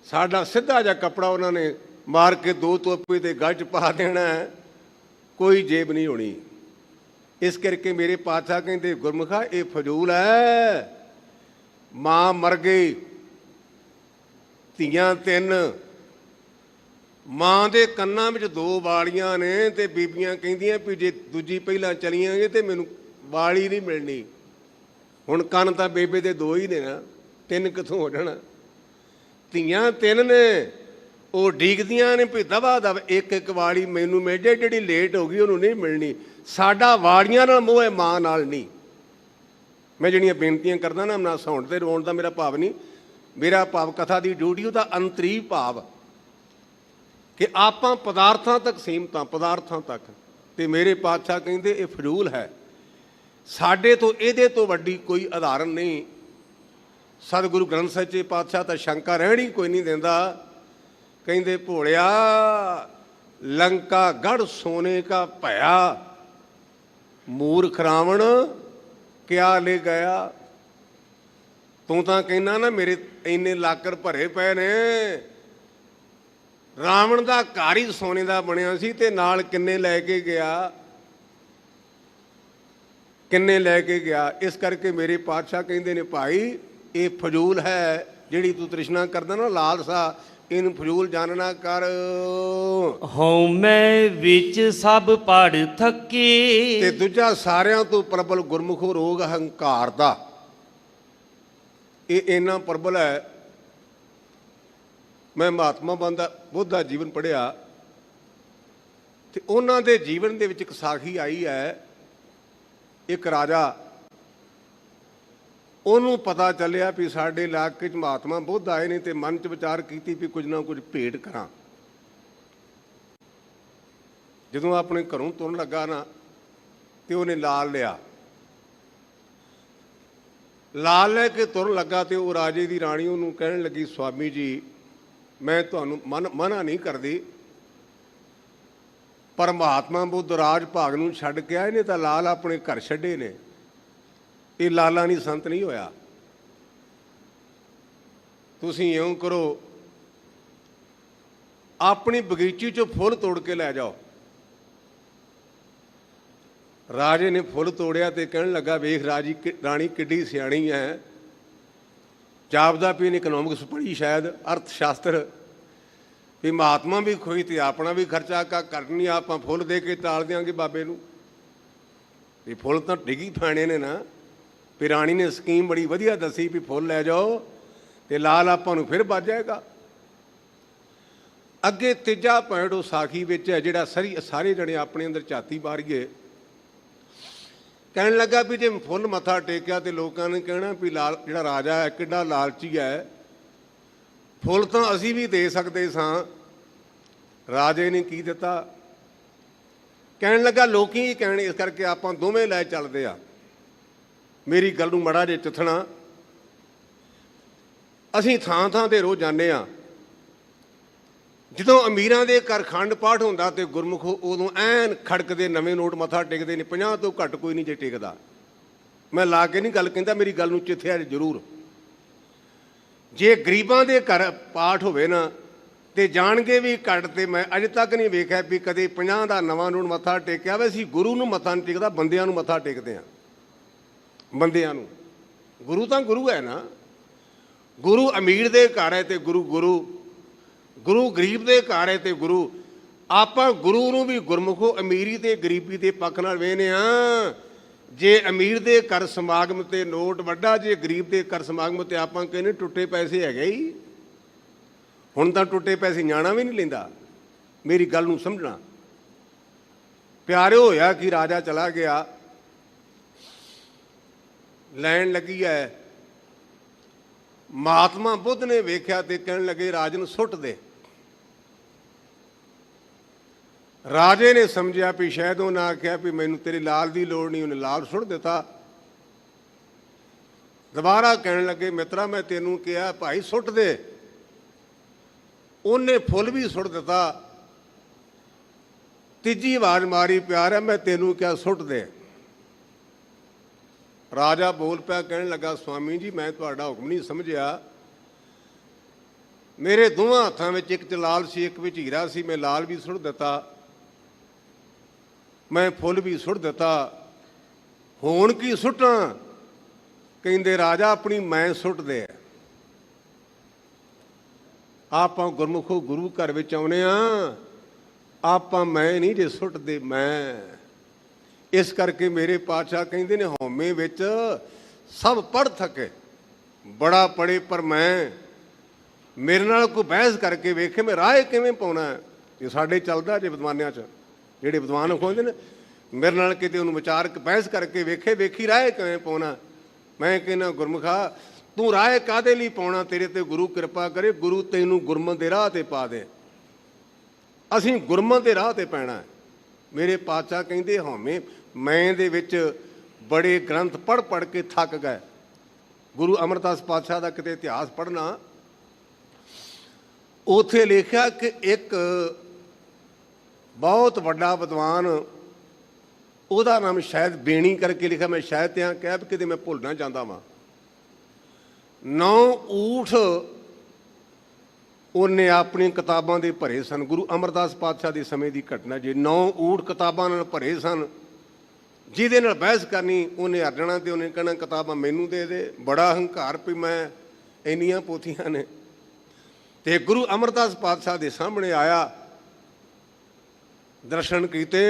ਸਾਡਾ ਸਿੱਧਾ ਜਿਹਾ ਕੱਪੜਾ ਉਹਨਾਂ ਨੇ ਮਾਰ ਕੇ 2 ਤੋਪੇ ਤੇ ਗੱਜ ਪਾ ਦੇਣਾ, ਕੋਈ ਜੇਬ ਨਹੀਂ ਹੋਣੀ। ਇਸ ਕਰਕੇ ਮੇਰੇ ਪਾਤਸ਼ਾਹ ਕਹਿੰਦੇ ਗੁਰਮੁਖਾ ਇਹ ਫਜ਼ੂਲ ਹੈ। ਮਾਂ ਮਰ ਗਈ, ਧੀਆਂ 3, ਮਾਂ ਦੇ ਕੰਨਾਂ ਵਿੱਚ 2 ਵਾਲੀਆਂ ਨੇ ਤੇ ਬੀਬੀਆਂ ਕਹਿੰਦੀਆਂ ਵੀ ਜੇ ਦੂਜੀ ਪਹਿਲਾਂ ਚਲੀਆਂਗੇ ਤੇ ਮੈਨੂੰ ਵਾਲੀ ਨਹੀਂ ਮਿਲਣੀ। ਹੁਣ ਕੰਨ ਤਾਂ ਬੇਬੇ ਦੇ 2 ਹੀ ਨੇ ਨਾ, 3 ਕਿੱਥੋਂ ਹੋ ਜਾਣਾ। ਧੀਆਂ 3 ਨੇ, ਉਹ ਡੀਕਦੀਆਂ ਨੇ ਵੀ ਦਵਾ ਦਵ ਇੱਕ ਵਾਲੀ ਮੈਨੂੰ ਮਿਲ ਜੇ, ਜਿਹੜੀ ਲੇਟ ਹੋ ਗਈ ਉਹਨੂੰ ਨਹੀਂ ਮਿਲਣੀ। ਸਾਡਾ ਵਾਲੀਆਂ ਨਾਲ ਮੋਹ ਹੈ, ਮਾਂ ਨਾਲ ਨਹੀਂ। ਮੈਂ ਜਿਹੜੀਆਂ ਬੇਨਤੀਆਂ ਕਰਦਾ ਨਾ, ਨਾ ਸੌਣ ਤੇ ਰੋਣ ਦਾ ਮੇਰਾ ਭਾਵ ਨਹੀਂ। ਮੇਰਾ ਭਾਵ ਕਥਾ ਦੀ ਡਿਊਟੀ ਉਹਦਾ ਅੰਤਰੀ ਭਾਵ ਕਿ ਆਪਾਂ ਪਦਾਰਥਾਂ ਤੱਕ ਸੀਮਤ ਹਾਂ, ਪਦਾਰਥਾਂ ਤੱਕ। ਤੇ ਮੇਰੇ ਪਾਤਸ਼ਾਹ ਕਹਿੰਦੇ ਇਹ ਫਜ਼ੂਲ ਹੈ। ਸਾਡੇ ਤੋਂ ਇਹਦੇ ਤੋਂ ਵੱਡੀ ਕੋਈ ਉਦਾਹਰਨ ਨਹੀਂ। ਸਤਿਗੁਰੂ ਗ੍ਰੰਥ ਸੱਚੇ ਪਾਤਸ਼ਾਹ ਤਾਂ ਸ਼ੰਕਾ ਰਹਿਣੀ ਕੋਈ ਨਹੀਂ ਦਿੰਦਾ। ਕਹਿੰਦੇ ਭੋਲਿਆ ਲੰਕਾ ਗੜ ਸੋਨੇ ਕਾ ਭਇਆ, ਮੂਰਖ ਰਾਵਣ ਕਿਆ ਲੈ ਗਿਆ। ਤੂੰ ਤਾਂ ਕਹਿੰਦਾ ਨਾ ਮੇਰੇ ਇੰਨੇ ਲਾਕਰ ਭਰੇ ਪਏ ਨੇ। ਰਾਵਣ ਦਾ ਘਰ ਹੀ ਸੋਨੇ ਦਾ ਬਣਿਆ ਸੀ ਤੇ ਨਾਲ ਕਿੰਨੇ ਲੈ ਕੇ ਗਿਆ, ਕਿੰਨੇ ਲੈ ਕੇ ਗਿਆ। ਇਸ ਕਰਕੇ ਮੇਰੇ ਪਾਤਸ਼ਾਹ ਕਹਿੰਦੇ ਨੇ ਭਾਈ ਇਹ ਫਜ਼ੂਲ ਹੈ ਜਿਹੜੀ ਤੂੰ ਤ੍ਰਿਸ਼ਨਾ ਕਰਦਾ ਨਾ, ਲਾਲਸਾ, ਇਨ ਫਜ਼ੂਲ ਜਾਣਨਾ ਕਰ। ਹਉਮੈ ਵਿੱਚ ਸਭ ਪੜ ਤੇ ਥੱਕੇ। ਦੂਜਾ ਸਾਰਿਆਂ ਤੋਂ ਪ੍ਰਬਲ ਗੁਰਮੁਖੋ ਰੋਗ ਹੰਕਾਰ ਦਾ। ਇਹ ਇੰਨਾ ਪ੍ਰਬਲ ਹੈ। ਮੈਂ ਮਹਾਤਮਾ ਬੁੱਧ ਦਾ ਜੀਵਨ ਪੜ੍ਹਿਆ ਤੇ ਉਹਨਾਂ ਦੇ ਜੀਵਨ ਦੇ ਵਿੱਚ ਇੱਕ ਸਾਖੀ ਆਈ ਹੈ। ਇੱਕ ਰਾਜਾ, ਉਹਨੂੰ ਪਤਾ ਚੱਲਿਆ ਵੀ ਸਾਡੇ ਇਲਾਕੇ 'ਚ ਮਹਾਤਮਾ ਬੁੱਧ ਆਏ ਨੇ, ਤੇ ਮਨ 'ਚ ਵਿਚਾਰ ਕੀਤੀ ਵੀ ਕੁਝ ਨਾ ਕੁਝ ਭੇਟ ਕਰਾਂ। ਜਦੋਂ ਆਪਣੇ ਘਰੋਂ ਤੁਰਨ ਲੱਗਾ ਨਾ, ਤੇ ਉਹਨੇ ਲਾਲ ਲਿਆ। ਲਾਲ ਲੈ ਕੇ ਤੁਰਨ ਲੱਗਾ ਤੇ ਉਹ ਰਾਜੇ ਦੀ ਰਾਣੀ ਉਹਨੂੰ ਕਹਿਣ ਲੱਗੀ, ਸਵਾਮੀ ਜੀ, ਮੈਂ ਤੁਹਾਨੂੰ ਮਨਾ ਨਹੀਂ ਕਰਦੀ, ਪਰ ਮਹਾਤਮਾ ਬੁੱਧ ਰਾਜ ਭਾਗ ਨੂੰ ਛੱਡ ਕੇ ਆਏ ਨੇ ਤਾਂ ਲਾਲ ਆਪਣੇ ਘਰ ਛੱਡੇ ਨੇ। ਇਹ ਲਾਲਾ ਨਹੀਂ, ਸੰਤ ਨਹੀਂ ਹੋਇਆ। ਤੁਸੀਂ ਇਉਂ ਕਰੋ, ਆਪਣੀ ਬਗੀਚੀ 'ਚੋਂ ਫੁੱਲ ਤੋੜ ਕੇ ਲੈ ਜਾਓ। ਰਾਜੇ ਨੇ ਫੁੱਲ ਤੋੜਿਆ ਤੇ ਕਹਿਣ ਲੱਗਾ, ਵੇਖ ਰਾਣੀ ਕਿੱਡੀ ਸਿਆਣੀ ਹੈ, ਜਾਪਦਾ ਵੀ ਇਹਨੇ ਇਕਨੋਮਿਕਸ ਪੜ੍ਹੀ, ਸ਼ਾਇਦ ਅਰਥ ਸ਼ਾਸਤਰ, ਵੀ ਮਹਾਤਮਾ ਵੀ ਖੋਈ ਤੇ ਆਪਣਾ ਵੀ ਖਰਚਾ ਕਰਨੀ, ਆਪਾਂ ਫੁੱਲ ਦੇ ਕੇ ਟਾਲ ਦਿਆਂਗੇ ਬਾਬੇ ਨੂੰ। ਵੀ ਫੁੱਲ ਤਾਂ ਡਿੱਗੀ ਪੈਣੇ ਨੇ ਨਾ। ਵੀ ਰਾਣੀ ਨੇ ਸਕੀਮ ਬੜੀ ਵਧੀਆ ਦੱਸੀ ਵੀ ਫੁੱਲ ਲੈ ਜਾਓ ਤੇ ਲਾਲ ਆਪਾਂ ਨੂੰ ਫਿਰ ਬਚ ਜਾਏਗਾ। ਅੱਗੇ ਤੀਜਾ ਪੁਆਇੰਟ ਉਹ ਸਾਖੀ ਵਿੱਚ ਹੈ, ਜਿਹੜਾ ਸਾਰੇ ਜਣੇ ਆਪਣੇ ਅੰਦਰ ਝਾਤੀ ਮਾਰੀਏ। ਕਹਿਣ ਲੱਗਾ ਵੀ ਜੇ ਫੁੱਲ ਮੱਥਾ ਟੇਕਿਆ ਤੇ ਲੋਕਾਂ ਨੇ ਕਹਿਣਾ ਵੀ ਲਾਲ ਜਿਹੜਾ ਰਾਜਾ ਹੈ ਕਿੱਡਾ ਲਾਲਚੀ ਹੈ, ਫੁੱਲ ਤਾਂ ਅਸੀਂ ਵੀ ਦੇ ਸਕਦੇ ਸਾਂ। ਰਾਜੇ ਨੇ ਕੀ ਦਿੱਤਾ? ਕਹਿਣ ਲੱਗਾ, ਲੋਕੀ ਹੀ ਕਹਿਣ, ਇਸ ਕਰਕੇ ਆਪਾਂ ਦੋਵੇਂ ਲੈ ਚੱਲਦੇ ਆ। ਮੇਰੀ ਗੱਲ ਨੂੰ ਮੜਾ ਜੇ ਚਿੱਥਣਾ, ਅਸੀਂ ਥਾਂ ਥਾਂ 'ਤੇ ਰੋਜ਼ ਜਾਂਦੇ ਹਾਂ। ਜਦੋਂ ਅਮੀਰਾਂ ਦੇ ਘਰ ਖੰਡ ਪਾਠ ਹੁੰਦਾ ਤੇ ਗੁਰਮੁਖ ਉਦੋਂ ਐਨ ਖੜਕਦੇ ਨਵੇਂ ਨੋਟ ਮੱਥਾ ਟੇਕਦੇ ਨੇ। 50 ਤੋਂ ਘੱਟ ਕੋਈ ਨਹੀਂ ਜੇ ਟੇਕਦਾ। ਮੈਂ ਲਾ ਕੇ ਨਹੀਂ ਗੱਲ ਕਹਿੰਦਾ, ਮੇਰੀ ਗੱਲ ਨੂੰ ਚਿੱਥਿਆ ਜ਼ਰੂਰ। ਜੇ ਗਰੀਬਾਂ ਦੇ ਘਰ ਪਾਠ ਹੋਵੇ ਨਾ ਤੇ ਜਾਣਗੇ ਵੀ ਘੱਟ, ਤੇ ਮੈਂ ਅਜੇ ਤੱਕ ਨਹੀਂ ਵੇਖਿਆ ਵੀ ਕਦੇ 50 ਦਾ ਨਵਾਂ ਨੋਟ ਮੱਥਾ ਟੇਕਿਆ ਵੇ। ਅਸੀਂ ਗੁਰੂ ਨੂੰ ਮੱਥਾ ਨਹੀਂ ਟੇਕਦਾ, ਬੰਦਿਆਂ ਨੂੰ ਮੱਥਾ ਟੇਕਦੇ ਹਾਂ। ਬੰਦਿਆਂ ਨੂੰ, ਗੁਰੂ ਤਾਂ ਗੁਰੂ ਹੈ ਨਾ। ਗੁਰੂ ਅਮੀਰ ਦੇ ਘਰ ਹੈ ਤੇ ਗੁਰੂ ਗਰੀਬ ਦੇ ਘਰ ਹੈ ਤੇ ਗੁਰੂ। ਆਪਾਂ ਗੁਰੂ ਨੂੰ ਵੀ ਗੁਰਮੁਖੋ ਅਮੀਰੀ ਤੇ ਗਰੀਬੀ ਦੇ ਪੱਖ ਨਾਲ ਵੇਖਦੇ ਹਾਂ। ਜੇ ਅਮੀਰ ਦੇ ਘਰ ਸਮਾਗਮ ਤੇ ਨੋਟ ਵੱਡਾ, ਜੇ ਗਰੀਬ ਦੇ ਘਰ ਸਮਾਗਮ ਤੇ ਆਪਾਂ ਕਹਿੰਦੇ ਟੁੱਟੇ ਪੈਸੇ ਹੈਗੇ ਹੀ। ਹੁਣ ਤਾਂ ਟੁੱਟੇ ਪੈਸੇ ਨਿਆਣਾ ਵੀ ਨਹੀਂ ਲੈਂਦਾ। ਮੇਰੀ ਗੱਲ ਨੂੰ ਸਮਝਣਾ ਪਿਆਰਿਓ। ਹੋਇਆ ਕਿ ਰਾਜਾ ਚਲਾ ਗਿਆ, ਲੈਣ ਲੱਗੀ ਹੈ। ਮਹਾਤਮਾ ਬੁੱਧ ਨੇ ਵੇਖਿਆ ਤੇ ਕਹਿਣ ਲੱਗੇ, ਰਾਜ ਨੂੰ ਸੁੱਟ ਦੇ। ਰਾਜੇ ਨੇ ਸਮਝਿਆ ਵੀ ਸ਼ਾਇਦ ਉਹਨੇ ਆਖਿਆ ਵੀ ਮੈਨੂੰ ਤੇਰੇ ਲਾਲ ਦੀ ਲੋੜ ਨਹੀਂ, ਉਹਨੇ ਲਾਲ ਸੁੱਟ ਦਿੱਤਾ। ਦੁਬਾਰਾ ਕਹਿਣ ਲੱਗੇ, ਮਿੱਤਰਾ ਮੈਂ ਤੈਨੂੰ ਕਿਹਾ ਭਾਈ ਸੁੱਟ ਦੇ। ਉਹਨੇ ਫੁੱਲ ਵੀ ਸੁੱਟ ਦਿੱਤਾ। ਤੀਜੀ ਆਵਾਜ਼ ਮਾਰੀ, ਪਿਆਰਾ ਮੈਂ ਤੈਨੂੰ ਕਿਹਾ ਸੁੱਟ ਦੇ। ਰਾਜਾ ਬੋਲ ਪਿਆ, ਕਹਿਣ ਲੱਗਾ, ਸਵਾਮੀ ਜੀ ਮੈਂ ਤੁਹਾਡਾ ਹੁਕਮ ਨਹੀਂ ਸਮਝਿਆ। ਮੇਰੇ ਦੋਵਾਂ ਹੱਥਾਂ ਵਿੱਚ ਇੱਕ 'ਚ ਲਾਲ ਸੀ, ਇੱਕ ਵਿੱਚ ਹੀਰਾ ਸੀ। ਮੈਂ ਲਾਲ ਵੀ ਸੁੱਟ ਦਿੱਤਾ, ਮੈਂ ਫੁੱਲ ਵੀ ਸੁੱਟ ਦਿੱਤਾ। ਹੁਣ ਕੀ ਸੁੱਟਾਂ? ਕਹਿੰਦੇ, ਰਾਜਾ ਆਪਣੀ ਮੈਂ ਸੁੱਟ ਦੇ। ਆਪਾਂ ਗੁਰਮੁਖੋ ਗੁਰੂ ਘਰ ਵਿੱਚ ਆਉਨੇ ਆ, ਆਪਾਂ ਮੈਂ ਨਹੀਂ ਜੇ ਸੁੱਟਦੇ, ਮੈਂ। ਇਸ ਕਰਕੇ ਮੇਰੇ ਪਾਤਸ਼ਾਹ ਕਹਿੰਦੇ ਨੇ, ਹਉਮੈ ਵਿੱਚ ਸਭ ਪੜ੍ਹ ਥਕੇ, ਬੜਾ ਪੜ੍ਹੇ ਪਰ ਮੈਂ। ਮੇਰੇ ਨਾਲ ਕੋਈ ਬਹਿਸ ਕਰਕੇ ਵੇਖੇ ਮੈਂ ਰਾਹ ਕਿਵੇਂ ਪਾਉਣਾ। ਇਹ ਸਾਡੇ ਚੱਲਦਾ ਜੇ ਵਿਦਵਾਨਾਂ 'ਚ, ਜਿਹੜੇ ਵਿਦਵਾਨ ਖੋਜਦੇ ਨੇ, ਮੇਰੇ ਨਾਲ ਕਿਤੇ ਉਹਨੂੰ ਵਿਚਾਰ ਬਹਿਸ ਕਰਕੇ ਵੇਖੀ ਰਾਹ ਕਿਵੇਂ ਪਾਉਣਾ। ਮੈਂ ਕਹਿੰਦਾ, ਗੁਰਮੁਖਾ ਤੂੰ ਰਾਹ ਕਾਹਦੇ ਲਈ ਪਾਉਣਾ? ਤੇਰੇ ਤੇ ਗੁਰੂ ਕਿਰਪਾ ਕਰੇ, ਗੁਰੂ ਤੈਨੂੰ ਗੁਰਮਤਿ ਦੇ ਰਾਹ ਤੇ ਪਾ ਦੇ। ਅਸੀਂ ਗੁਰਮਤਿ ਦੇ ਰਾਹ ਤੇ ਪੈਣਾ। ਮੇਰੇ ਪਾਤਸ਼ਾਹ ਕਹਿੰਦੇ, ਹਉਮੈ ਮੈਂ ਦੇ ਵਿੱਚ ਬੜੇ ਗ੍ਰੰਥ ਪੜ੍ਹ ਕੇ ਥੱਕ ਗਏ। ਗੁਰੂ ਅਮਰਦਾਸ ਪਾਤਸ਼ਾਹ ਦਾ ਕਿਤੇ ਇਤਿਹਾਸ ਪੜ੍ਹਨਾ, ਉੱਥੇ ਲਿਖਿਆ ਕਿ ਇੱਕ ਬਹੁਤ ਵੱਡਾ ਵਿਦਵਾਨ, ਉਹਦਾ ਨਾਮ ਸ਼ਾਇਦ ਬੇਣੀ ਕਰਕੇ ਲਿਖਿਆ, ਮੈਂ ਸ਼ਾਇਦ ਤੇ ਕਹਿ ਵੀ ਕਿਤੇ ਮੈਂ ਭੁੱਲ ਨਾ ਜਾਂਦਾ ਵਾਂ। 9 ਊਠ ਉਹਨੇ ਆਪਣੀਆਂ ਕਿਤਾਬਾਂ ਦੇ ਭਰੇ ਸਨ। ਗੁਰੂ ਅਮਰਦਾਸ ਪਾਤਸ਼ਾਹ ਦੇ ਸਮੇਂ ਦੀ ਘਟਨਾ ਜੇ। 9 ਊਠ ਕਿਤਾਬਾਂ ਨਾਲ ਭਰੇ ਸਨ। ਜਿਹਦੇ ਨਾਲ ਬਹਿਸ ਕਰਨੀ ਉਹਨੇ ਹਾਰ ਜਾਣਾ ਤੇ ਉਹਨੇ ਕਹਿਣਾ ਕਿਤਾਬਾਂ ਮੈਨੂੰ ਦੇ ਦੇ। ਬੜਾ ਹੰਕਾਰ ਵੀ ਮੈਂ ਇੰਨੀਆਂ ਪੋਥੀਆਂ ਨੇ। ਤੇ ਗੁਰੂ ਅਮਰਦਾਸ ਪਾਤਸ਼ਾਹ ਦੇ ਸਾਹਮਣੇ ਆਇਆ, ਦਰਸ਼ਨ ਕੀਤੇ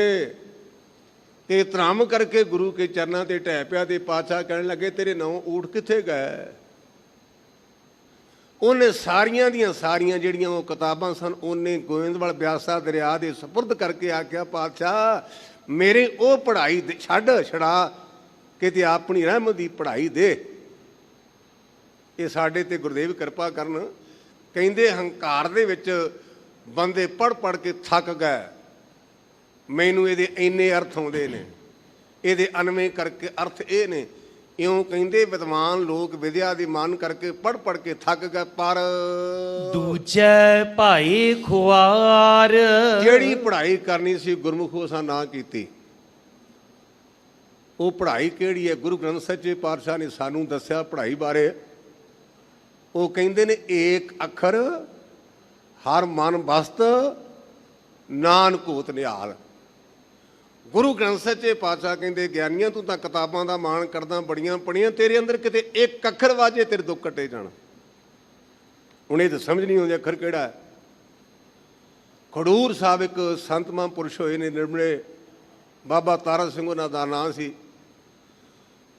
ਤੇ ਧਰਮ ਕਰਕੇ ਗੁਰੂ ਕੇ ਚਰਨਾਂ ਤੇ ਢਹਿ ਪਿਆ। ਤੇ ਪਾਤਸ਼ਾਹ ਕਹਿਣ ਲੱਗੇ, ਤੇਰੇ ਨੌ ਊਠ ਕਿੱਥੇ ਗਏ? ਉਹਨੇ ਸਾਰੀਆਂ ਦੀਆਂ ਸਾਰੀਆਂ ਜਿਹੜੀਆਂ ਉਹ ਕਿਤਾਬਾਂ ਸਨ ਉਹਨੇ ਗੋਇੰਦਵਾਲ ਬਿਆਸਾ ਦਰਿਆ ਦੇ ਸਪੁਰਦ ਕਰਕੇ ਆਖਿਆ, ਪਾਤਸ਼ਾਹ ਮੇਰੇ ਉਹ ਪੜ੍ਹਾਈ ਛੜਾ ਕਿਤੇ ਆਪਣੀ ਰਹਿਮਤ ਦੀ ਪੜ੍ਹਾਈ ਦੇ। ਇਹ ਸਾਡੇ ਤੇ ਗੁਰਦੇਵ ਕਿਰਪਾ ਕਰਨ। ਕਹਿੰਦੇ ਹੰਕਾਰ ਦੇ ਵਿੱਚ ਬੰਦੇ ਪੜ੍ਹ ਕੇ ਥੱਕ ਗਏ। ਮੈਨੂੰ ਇਹਦੇ ਇੰਨੇ ਅਰਥ ਆਉਂਦੇ ਨੇ, ਇਹਦੇ ਅਨਵੇਂ ਕਰਕੇ ਅਰਥ ਇਹ ਨੇ। ਇਉਂ ਕਹਿੰਦੇ ਵਿਦਵਾਨ ਲੋਕ ਵਿਦਿਆ ਦੀ ਮਾਨ ਕਰਕੇ ਪੜ੍ਹ ਕੇ ਥੱਕ ਗਏ, ਪਰ ਦੂਜੇ ਭਾਈ ਖੁਆਰ ਜਿਹੜੀ ਪੜ੍ਹਾਈ ਕਰਨੀ ਸੀ ਗੁਰਮੁਖ ਅਸਾਂ ਨਾ ਕੀਤੀ। ਉਹ ਪੜ੍ਹਾਈ ਕਿਹੜੀ ਹੈ? ਗੁਰੂ ਗ੍ਰੰਥ ਸੱਚੇ ਪਾਤਸ਼ਾਹ ਨੇ ਸਾਨੂੰ ਦੱਸਿਆ ਪੜ੍ਹਾਈ ਬਾਰੇ। ਉਹ ਕਹਿੰਦੇ ਨੇ, ਏਕ ਅੱਖਰ ਹਰ ਮਨ ਬਸਤ ਨਾਨਕ ਹੋਤ ਨਿਹਾਲ। ਗੁਰੂ ਗ੍ਰੰਥ ਸੱਚੇ ਪਾਤਸ਼ਾਹ ਕਹਿੰਦੇ, ਗਿਆਨੀਆਂ ਤੂੰ ਤਾਂ ਕਿਤਾਬਾਂ ਦਾ ਮਾਣ ਕਰਦਾ, ਬੜੀਆਂ ਪੜ੍ਹੀਆਂ, ਤੇਰੇ ਅੰਦਰ ਕਿਤੇ ਇੱਕ ਅੱਖਰ ਵਾਜੇ ਤੇਰੇ ਦੁੱਖ ਕੱਟੇ ਜਾਣ। ਹੁਣ ਇਹ ਤਾਂ ਸਮਝ ਨਹੀਂ ਆਉਂਦੀ ਅੱਖਰ ਕਿਹੜਾ ਹੈ। ਖਡੂਰ ਸਾਹਿਬ ਇੱਕ ਸੰਤ ਮਹਾਂਪੁਰਸ਼ ਹੋਏ ਨੇ ਨਿਰਮਲੇ, ਬਾਬਾ ਤਾਰਾ ਸਿੰਘ ਉਹਨਾਂ ਦਾ ਨਾਂ ਸੀ।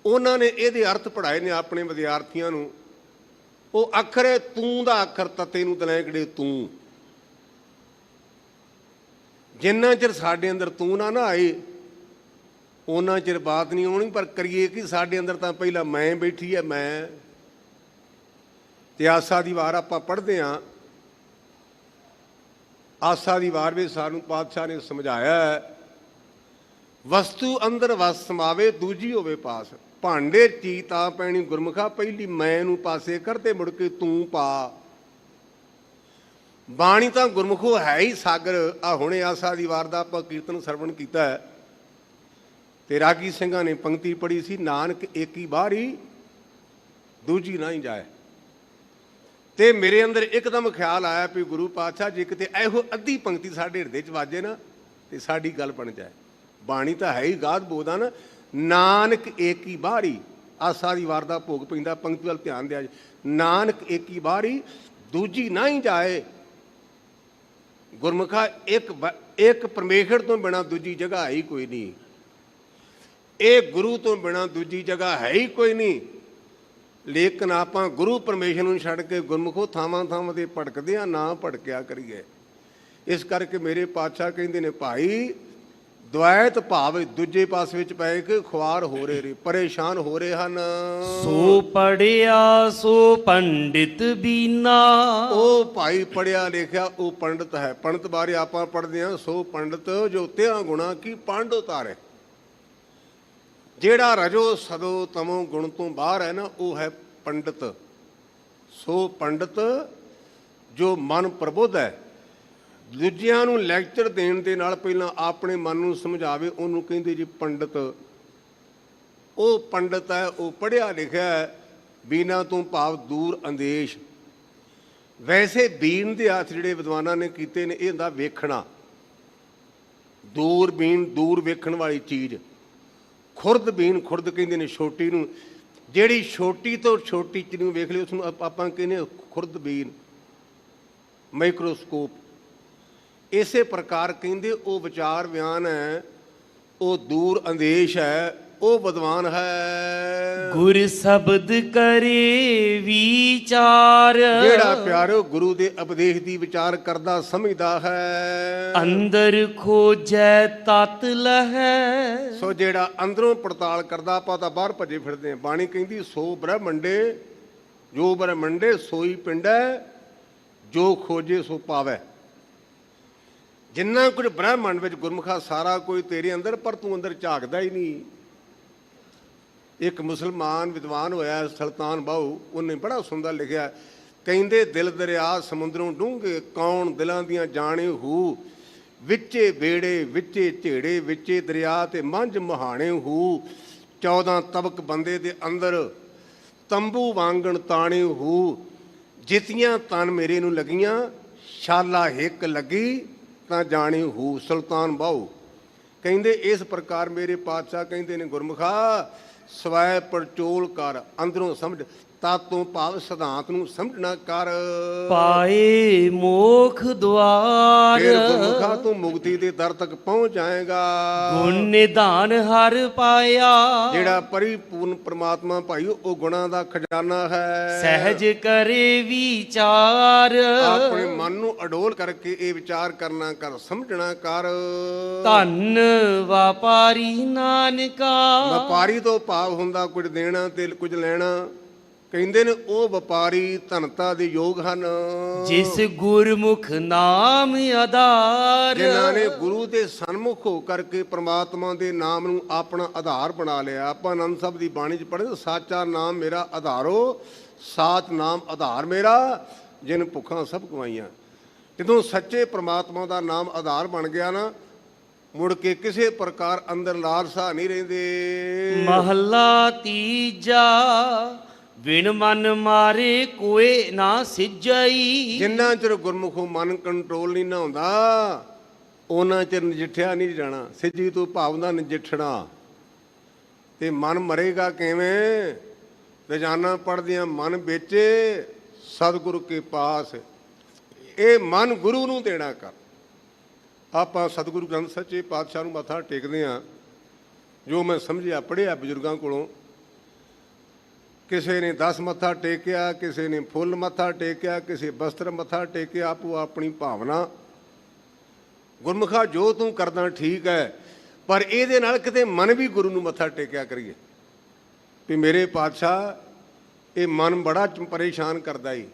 ਉਹਨਾਂ ਨੇ ਇਹਦੇ ਅਰਥ ਪੜ੍ਹਾਏ ਨੇ ਆਪਣੇ ਵਿਦਿਆਰਥੀਆਂ ਨੂੰ। ਉਹ ਅੱਖਰ ਹੈ ਤੂੰ ਦਾ ਅੱਖਰ, ਤੱਤੇ ਨੂੰ ਤਲੈਂਕੜੇ ਤੂੰ। ਜਿੰਨਾ ਚਿਰ ਸਾਡੇ ਅੰਦਰ ਤੂੰ ਨਾ ਆਏ ਉਹਨਾਂ ਚਿਰ ਬਾਤ ਨਹੀਂ ਆਉਣੀ। ਪਰ ਕਰੀਏ ਕਿ ਸਾਡੇ ਅੰਦਰ ਤਾਂ ਪਹਿਲਾਂ ਮੈਂ ਬੈਠੀ ਹੈ, ਮੈਂ। ਤੇ ਆਸਾ ਦੀ ਵਾਰ ਆਪਾਂ ਪੜ੍ਹਦੇ ਹਾਂ। ਆਸਾ ਦੀ ਵਾਰ ਵਿੱਚ ਸਾਨੂੰ ਪਾਤਸ਼ਾਹ ਨੇ ਸਮਝਾਇਆ, ਵਸਤੂ ਅੰਦਰ ਵਸ ਸਮਾਵੇ ਦੂਜੀ ਹੋਵੇ ਪਾਸ। ਭਾਂਡੇ ਚੀ ਤਾਂ ਪੈਣੀ ਗੁਰਮੁਖਾ, ਪਹਿਲੀ ਮੈਂ ਨੂੰ ਪਾਸੇ ਕਰਤੇ ਮੁੜ ਕੇ ਤੂੰ ਪਾ। ਬਾਣੀ ਤਾਂ ਗੁਰਮੁਖੋ ਹੈ ਹੀ ਸਾਗਰ। ਆ ਹੁਣੇ ਆਸਾ ਦੀ ਵਾਰ ਦਾ ਆਪਾਂ ਕੀਰਤਨ ਸਰਵਣ ਕੀਤਾ ਹੈ ਤੇ ਰਾਗੀ ਸਿੰਘਾਂ ਨੇ ਪੰਕਤੀ ਪੜ੍ਹੀ ਸੀ, ਨਾਨਕ ਏਕੀ ਬਾਰੀ ਦੂਜੀ ਨਾ ਹੀ ਜਾਏ। ਤੇ ਮੇਰੇ ਅੰਦਰ ਇੱਕਦਮ ਖਿਆਲ ਆਇਆ ਵੀ ਗੁਰੂ ਪਾਤਸ਼ਾਹ ਜੇ ਕਿਤੇ ਇਹੋ ਅੱਧੀ ਪੰਕਤੀ ਸਾਡੇ ਹਿਰਦੇ 'ਚ ਵਾਜੇ ਨਾ ਤੇ ਸਾਡੀ ਗੱਲ ਬਣ ਜਾਏ। ਬਾਣੀ ਤਾਂ ਹੈ ਹੀ ਗਾਦ ਬੋਧਾ ਨਾ, ਨਾਨਕ ਏਕੀ ਬਾਰੀ। ਆਸਾ ਦੀ ਵਾਰ ਦਾ ਭੋਗ ਪੈਂਦਾ, ਪੰਕਤੀ ਵੱਲ ਧਿਆਨ ਦਿਆ ਜੀ। ਨਾਨਕ ਏਕੀ ਬਾਰੀ ਦੂਜੀ ਨਾ ਹੀ ਜਾਏ। ਗੁਰਮੁਖਾ ਇੱਕ ਪਰਮੇਸ਼ਰ ਤੋਂ ਬਿਨਾਂ ਦੂਜੀ ਜਗ੍ਹਾ ਹੈ ਹੀ ਕੋਈ ਨਹੀਂ। ਇਹ ਗੁਰੂ ਤੋਂ ਬਿਨਾਂ ਦੂਜੀ ਜਗ੍ਹਾ ਹੈ ਹੀ ਕੋਈ ਨਹੀਂ। ਲੇਕਿਨ ਆਪਾਂ ਗੁਰੂ ਪਰਮੇਸ਼ਰ ਨੂੰ ਛੱਡ ਕੇ ਗੁਰਮੁਖੋ ਥਾਵਾਂ ਥਾਵਾਂ 'ਤੇ ਭਟਕਦੇ ਹਾਂ, ਨਾ ਭਟਕਿਆ ਕਰੀਏ। ਇਸ ਕਰਕੇ ਮੇਰੇ ਪਾਤਸ਼ਾਹ ਕਹਿੰਦੇ ਨੇ, ਭਾਈ ਦੁਆਇਤ ਭਾਵ ਦੂਜੇ ਪਾਸੇ ਵਿੱਚ ਪੈ ਕੇ ਖੁਆਰ ਹੋ ਰਹੇ, ਪਰੇਸ਼ਾਨ ਹੋ ਰਹੇ ਹਨ। ਸੋ ਪੜਿਆ ਸੋ ਪੰਡਿਤ ਬੀਨਾ। ਉਹ ਭਾਈ ਪੜਿਆ ਲਿਖਿਆ ਉਹ ਪੰਡਿਤ ਹੈ। ਪੰਡਿਤ ਬਾਰੇ ਆਪਾਂ ਪੜ੍ਹਦੇ ਹਾਂ, ਸੋ ਪੰਡਿਤ ਜੋ ਤਿਆਂ ਗੁਣਾ ਕੀ ਪੰਡ ਉਤਾਰੇ। ਜਿਹੜਾ ਰਜੋ ਸਦੋ ਤਮੋ ਗੁਣ ਤੋਂ ਬਾਹਰ ਹੈ ਨਾ, ਉਹ ਹੈ ਪੰਡਿਤ। ਸੋ ਪੰਡਿਤ ਜੋ ਮਨ ਪ੍ਰਬੁੱਧ ਹੈ, ਦੂਜਿਆਂ ਨੂੰ ਲੈਕਚਰ ਦੇਣ ਦੇ ਨਾਲ ਪਹਿਲਾਂ ਆਪਣੇ ਮਨ ਨੂੰ ਸਮਝਾਵੇ, ਉਹਨੂੰ ਕਹਿੰਦੇ ਜੀ ਪੰਡਿਤ। ਉਹ ਪੰਡਿਤ ਹੈ, ਉਹ ਪੜ੍ਹਿਆ ਲਿਖਿਆ ਹੈ। ਬੀਨਾ ਤੋਂ ਭਾਵ ਦੂਰ ਅੰਦੇਸ਼। ਵੈਸੇ ਬੀਨ ਦੇ ਹੱਥ ਜਿਹੜੇ ਵਿਦਵਾਨਾਂ ਨੇ ਕੀਤੇ ਨੇ, ਇਹ ਹੁੰਦਾ ਵੇਖਣਾ। ਦੂਰਬੀਨ ਦੂਰ ਵੇਖਣ ਵਾਲੀ ਚੀਜ਼। ਖੁਰਦਬੀਨ, ਖੁਰਦ ਕਹਿੰਦੇ ਨੇ ਛੋਟੀ ਨੂੰ, ਜਿਹੜੀ ਛੋਟੀ ਤੋਂ ਛੋਟੀ ਚੀਜ਼ ਨੂੰ ਵੇਖ ਲਈ ਉਸ ਨੂੰ ਆਪਾਂ ਕਹਿੰਦੇ ਖੁਰਦਬੀਨ, ਮਾਈਕਰੋਸਕੋਪ। ਇਸੇ ਪ੍ਰਕਾਰ ਕਹਿੰਦੇ ਉਹ ਵਿਚਾਰ ਬਿਆਨ ਹੈ, ਉਹ ਦੂਰ ਅੰਦੇਸ਼ ਹੈ, ਉਹ ਵਿਦਵਾਨ ਹੈ। ਗੁਰ ਸ਼ਬਦ ਕਰੇ ਵਿਚਾਰ। ਜਿਹੜਾ ਪਿਆਰੋ ਗੁਰੂ ਦੇ ਉਪਦੇਸ਼ ਦੀ ਵਿਚਾਰ ਕਰਦਾ ਸਮਝਦਾ ਹੈ। ਅੰਦਰ ਖੋਜੈ ਤਤ ਲਹੈ। ਸੋ ਜਿਹੜਾ ਅੰਦਰੋਂ ਪੜਤਾਲ ਕਰਦਾ, ਆਪਾਂ ਤਾਂ ਬਾਹਰ ਭੱਜੇ ਫਿਰਦੇ ਹਾਂ। ਬਾਣੀ ਕਹਿੰਦੀ, ਸੋ ਬ੍ਰਹਮੰਡੇ ਜੋ ਬ੍ਰਹਮੰਡੇ ਸੋਈ ਪਿੰਡੈ, ਜੋ ਖੋਜੇ ਸੋ ਪਾਵੈ। ਜਿੰਨਾ ਕੁਝ ਬ੍ਰਹਮੰਡ ਵਿੱਚ ਗੁਰਮੁਖਾ ਸਾਰਾ ਕੋਈ ਤੇਰੇ ਅੰਦਰ, ਪਰ ਤੂੰ ਅੰਦਰ ਝਾਕਦਾ ਹੀ ਨਹੀਂ। ਇੱਕ ਮੁਸਲਮਾਨ ਵਿਦਵਾਨ ਹੋਇਆ ਸੁਲਤਾਨ ਬਾਹੂ, ਉਹਨੇ ਬੜਾ ਸੁੰਦਰ ਲਿਖਿਆ। ਕਹਿੰਦੇ, ਦਿਲ ਦਰਿਆ ਸਮੁੰਦਰੋਂ ਡੂੰਘੇ, ਕੌਣ ਦਿਲਾਂ ਦੀਆਂ ਜਾਣੇ ਹੂ। ਵਿੱਚੇ ਬੇੜੇ ਵਿੱਚੇ ਝੇੜੇ, ਵਿੱਚੇ ਦਰਿਆ ਤੇ ਮੰਝ ਮੁਹਾਣੇ ਹੂ। 14 ਤਬਕ ਬੰਦੇ ਦੇ ਅੰਦਰ, ਤੰਬੂ ਵਾਂਗਣ ਤਾਣੇ ਹੂ। ਜਿਤੀਆਂ ਤਨ ਮੇਰੇ ਨੂੰ ਲੱਗੀਆਂ, ਸ਼ਾਲਾ ਹਿੱਕ ਲੱਗੀ ਤਾਂ ਜਾਣੀ ਹੂ। ਸੁਲਤਾਨ ਬਾਹੂ ਕਹਿੰਦੇ, ਇਸ ਪ੍ਰਕਾਰ ਮੇਰੇ ਪਾਤਸ਼ਾਹ ਕਹਿੰਦੇ ਨੇ, ਗੁਰਮੁਖਾ ਸਵੈ ਪਰਚੋਲ ਕਰ, ਅੰਦਰੋਂ ਸਮਝ। ਤਾਤੋਂ ਭਾਵ ਸਿਧਾਂਤ ਨੂੰ ਸਮਝਣਾ ਕਰ। ਪਾਏ ਮੋਖ ਦੁਆਰ ਫਿਰ ਗੁਰਮੁਖਾ ਤੂੰ ਮੁਕਤੀ ਦੇ ਦਰ ਤੱਕ ਪਹੁੰਚ ਜਾਏਗਾ। ਗੁਣ ਨਿਧਾਨ ਹਰ ਪਾਇਆ ਜਿਹੜਾ ਪਰਿਪੂਰਨ ਪ੍ਰਮਾਤਮਾ ਭਾਈ ਉਹ ਗੁਣਾਂ ਦਾ ਖਜ਼ਾਨਾ ਹੈ। ਸਹਿਜ ਕਰੇ ਵਿਚਾਰ ਆਪਣੇ ਮਨ ਨੂੰ ਅਡੋਲ ਕਰਕੇ ਇਹ ਵਿਚਾਰ ਕਰਨਾ ਕਰ, ਸਮਝਣਾ ਕਰ। ਧੰਨ ਵਪਾਰੀ ਨਾਨਕਾ ਵਪਾਰੀ ਤੋਂ ਭਾਵ ਹੁੰਦਾ ਕੁਝ ਦੇਣਾ ਤੇ ਕੁਝ ਲੈਣਾ। ਕਹਿੰਦੇ ਨੇ ਉਹ ਵਪਾਰੀ ਧਨਤਾ ਦੇ ਯੋਗ ਹਨ ਜਿਸ ਗੁਰਮੁਖ ਨਾਮ ਆਧਾਰ ਜਿਨ੍ਹਾਂ ਨੇ ਗੁਰੂ ਦੇ ਸਨਮੁਖ ਹੋ ਕਰਕੇ ਪ੍ਰਮਾਤਮਾ ਦੇ ਨਾਮ ਨੂੰ ਆਪਣਾ ਆਧਾਰ ਬਣਾ ਲਿਆ। ਆਪਾਂ ਆਨੰਦ ਸਾਹਿਬ ਦੀ ਬਾਣੀ 'ਚ ਪੜ੍ਹਦੇ, ਸਾਚਾ ਨਾਮ ਮੇਰਾ ਆਧਾਰੋ, ਸਾਚ ਨਾਮ ਆਧਾਰ ਮੇਰਾ, ਜਿਨ ਭੁੱਖਾਂ ਸਭ ਕਮਾਈਆਂ। ਜਦੋਂ ਸੱਚੇ ਪ੍ਰਮਾਤਮਾ ਦਾ ਨਾਮ ਆਧਾਰ ਬਣ ਗਿਆ ਨਾ, ਮੁੜ ਕੇ ਕਿਸੇ ਪ੍ਰਕਾਰ ਅੰਦਰ ਲਾਲਸਾ ਨਹੀਂ ਰਹਿੰਦੇ। ਮਹੱਲਾ ਤੀਜਾ ਵਿਣ ਮਨ ਮਾਰੇ ਕੋਏ ਨਾ ਸਿਜਈ। ਜਿੰਨਾ ਚਿਰ ਗੁਰਮੁਖੋਂ ਮਨ ਕੰਟਰੋਲ ਨਹੀਂ ਨਾ ਹੁੰਦਾ, ਉਹਨਾਂ ਚਿਰ ਨਜਿੱਠਿਆ ਨਹੀਂ ਜਾਣਾ। ਸਿੱਜੀ ਤੋਂ ਭਾਵ ਦਾ ਨਜਿੱਠਣਾ। ਤੇ ਮਨ ਮਰੇਗਾ ਕਿਵੇਂ? ਰੋਜ਼ਾਨਾ ਪੜ੍ਹਦਿਆਂ ਮਨ ਵੇਚੇ ਸਤਿਗੁਰੂ ਕੇ ਪਾਸ। ਇਹ ਮਨ ਗੁਰੂ ਨੂੰ ਦੇਣਾ ਕਰ। ਆਪਾਂ ਸਤਿਗੁਰੂ ਗ੍ਰੰਥ ਸੱਚੇ ਪਾਤਸ਼ਾਹ ਨੂੰ ਮੱਥਾ ਟੇਕਦੇ ਹਾਂ। ਜੋ ਮੈਂ ਸਮਝਿਆ ਪੜ੍ਹਿਆ ਬਜ਼ੁਰਗਾਂ ਕੋਲੋਂ, ਕਿਸੇ ਨੇ 10 ਮੱਥਾ ਟੇਕਿਆ, ਕਿਸੇ ਨੇ ਫੁੱਲ ਮੱਥਾ ਟੇਕਿਆ, ਕਿਸੇ ਬਸਤਰ ਮੱਥਾ ਟੇਕਿਆ। ਆਪੋ ਆਪਣੀ ਭਾਵਨਾ। ਗੁਰਮੁਖਾ ਜੋ ਤੂੰ ਕਰਦਾ ਠੀਕ ਹੈ, ਪਰ ਇਹਦੇ ਨਾਲ ਕਿਤੇ ਮਨ ਵੀ ਗੁਰੂ ਨੂੰ ਮੱਥਾ ਟੇਕਿਆ ਕਰੀਏ ਵੀ ਮੇਰੇ ਪਾਤਸ਼ਾਹ ਇਹ ਮਨ ਬੜਾ ਪਰੇਸ਼ਾਨ ਕਰਦਾ ਈ,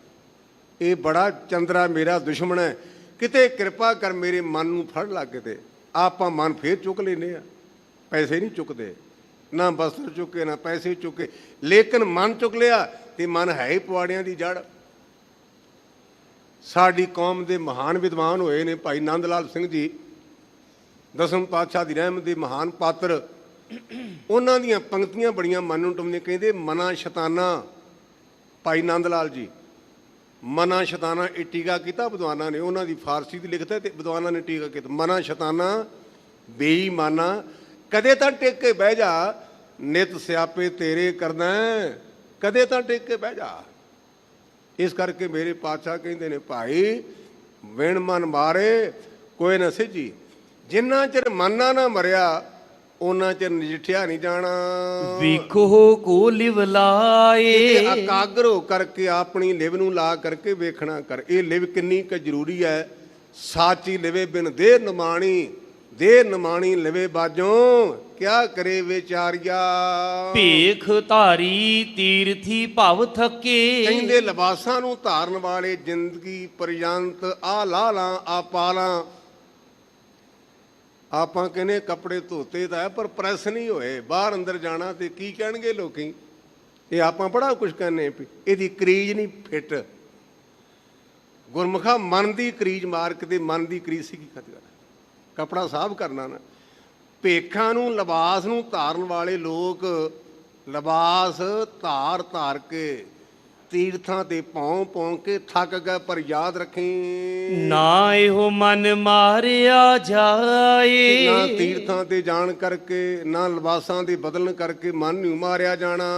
ਇਹ ਬੜਾ ਚੰਦਰਾ ਮੇਰਾ ਦੁਸ਼ਮਣ ਹੈ, ਕਿਤੇ ਕਿਰਪਾ ਕਰ ਮੇਰੇ ਮਨ ਨੂੰ ਫੜ ਲੱਗ। ਕਿਤੇ ਆਪਾਂ ਮਨ ਫੇਰ ਚੁੱਕ ਲੈਂਦੇ ਆ, ਪੈਸੇ ਨਹੀਂ ਚੁੱਕਦੇ, ਨਾ ਬਸਤਰ ਚੁੱਕੇ ਨਾ ਪੈਸੇ ਚੁੱਕੇ, ਲੇਕਿਨ ਮਨ ਚੁੱਕ ਲਿਆ ਤੇ ਮਨ ਹੈ ਹੀ ਪਵਾੜਿਆਂ ਦੀ ਜੜ। ਸਾਡੀ ਕੌਮ ਦੇ ਮਹਾਨ ਵਿਦਵਾਨ ਹੋਏ ਨੇ ਭਾਈ ਨੰਦ ਲਾਲ ਸਿੰਘ ਜੀ, ਦਸਮ ਪਾਤਸ਼ਾਹ ਦੀ ਰਹਿਮਤ ਦੇ ਮਹਾਨ ਪਾਤਰ। ਉਹਨਾਂ ਦੀਆਂ ਪੰਕਤੀਆਂ ਬੜੀਆਂ ਮਨ ਨੂੰ ਟੁੰਮਦੀਆਂ। ਕਹਿੰਦੇ ਮਨਾ ਸ਼ੈਤਾਨਾ, ਭਾਈ ਨੰਦ ਲਾਲ ਜੀ, ਮਨਾ ਸ਼ੈਤਾਨਾ ਇਹ ਟੀਕਾ ਕੀਤਾ ਵਿਦਵਾਨਾਂ ਨੇ। ਉਹਨਾਂ ਦੀ ਫਾਰਸੀ ਦੀ ਲਿਖਤ ਹੈ ਤੇ ਵਿਦਵਾਨਾਂ ਨੇ ਟੀਕਾ ਕੀਤਾ। ਮਨਾ ਸ਼ੈਤਾਨਾ ਬੇਈਮਾਨਾ, ਕਦੇ ਤਾਂ ਟਿਕ ਕੇ ਬਹਿ ਜਾ, ਨਿਤ ਸਿਆਪੇ ਤੇਰੇ ਕਰਦਾ, ਕਦੇ ਤਾਂ ਟਿਕ ਕੇ ਬਹਿ ਜਾ। ਇਸ ਕਰਕੇ ਮੇਰੇ ਪਾਤਸ਼ਾਹ ਕਹਿੰਦੇ ਨੇ ਭਾਈ ਵਿਣ ਮਨ ਮਾਰੇ ਕੋਈ ਨਾ ਸਿੱਝੀ। ਜਿੰਨਾ ਚਿਰ ਮਨ ਨਾ ਮਰਿਆ ਉਹਨਾਂ ਚਿਰ ਨਜਿੱਠਿਆ ਨਹੀਂ ਜਾਣਾ। ਵੇਖੋ ਕੋ ਲਿਵ ਲਾਏ ਇਕਾਗਰ ਹੋ ਕਰਕੇ ਆਪਣੀ ਲਿਵ ਨੂੰ ਲਾ ਕਰਕੇ ਵੇਖਣਾ ਕਰ। ਇਹ ਲਿਵ ਕਿੰਨੀ ਕੁ ਜ਼ਰੂਰੀ ਹੈ। ਸਾਚੀ ਲਿਵੇ ਬਿਨ ਦੇਹ ਨਿਮਾਣੀ, ਦੇਹ ਨਿਮਾਣੀ ਲਿਵੇ ਬਾਝੋਂ, ਕਿਆ ਕਰੇ ਵਿਚਾਰਿਆ। ਭੇਖ ਧਾਰੀ ਤੀਰਥੀ ਭਵ ਥਕੇ। ਕਹਿੰਦੇ ਲਿਬਾਸਾਂ ਨੂੰ ਧਾਰਨ ਵਾਲੇ ਜ਼ਿੰਦਗੀ ਪਰਯੰਤ ਆ ਲਾ ਲਾਂ ਆ ਪਾ ਲਾਂ। ਆਪਾਂ ਕਹਿੰਦੇ ਕੱਪੜੇ ਧੋਤੇ ਤਾਂ ਹੈ, ਪਰ ਪ੍ਰੈਸ ਨਹੀਂ ਹੋਏ। ਬਾਹਰ ਅੰਦਰ ਜਾਣਾ ਤੇ ਕੀ ਕਹਿਣਗੇ ਲੋਕੀ? ਇਹ ਆਪਾਂ ਬੜਾ ਕੁਝ ਕਹਿੰਦੇ ਵੀ ਇਹਦੀ ਕਰੀਜ਼ ਨਹੀਂ ਫਿੱਟ। ਗੁਰਮੁਖਾ ਮਨ ਦੀ ਕਰੀਜ਼ ਮਾਰ ਕੇ, ਮਨ ਦੀ ਕਰੀਜ਼ ਸੀ ਕੀ ਖਾਤਰ ਕੱਪੜਾ ਸਾਫ਼ ਕਰਨਾ ਨਾ। ਭੇਖਾਂ ਨੂੰ ਲਿਬਾਸ ਨੂੰ ਧਾਰਨ ਵਾਲੇ ਲੋਕ ਲਿਬਾਸ ਧਾਰ ਧਾਰ ਕੇ ਤੀਰਥਾਂ ਤੇ ਪੌਂ ਕੇ ਥੱਕ ਗਏ, ਪਰ ਯਾਦ ਰੱਖੀ ਨਾ ਇਹੋ ਮਨ ਮਾਰਿਆ ਜਾਏ। ਨਾ ਤੀਰਥਾਂ ਤੇ ਜਾਣ ਕਰਕੇ, ਨਾ ਲਿਬਾਸਾਂ ਦੇ ਬਦਲਣ ਕਰਕੇ ਮਨ ਨਹੀਂ ਮਾਰਿਆ ਜਾਣਾ।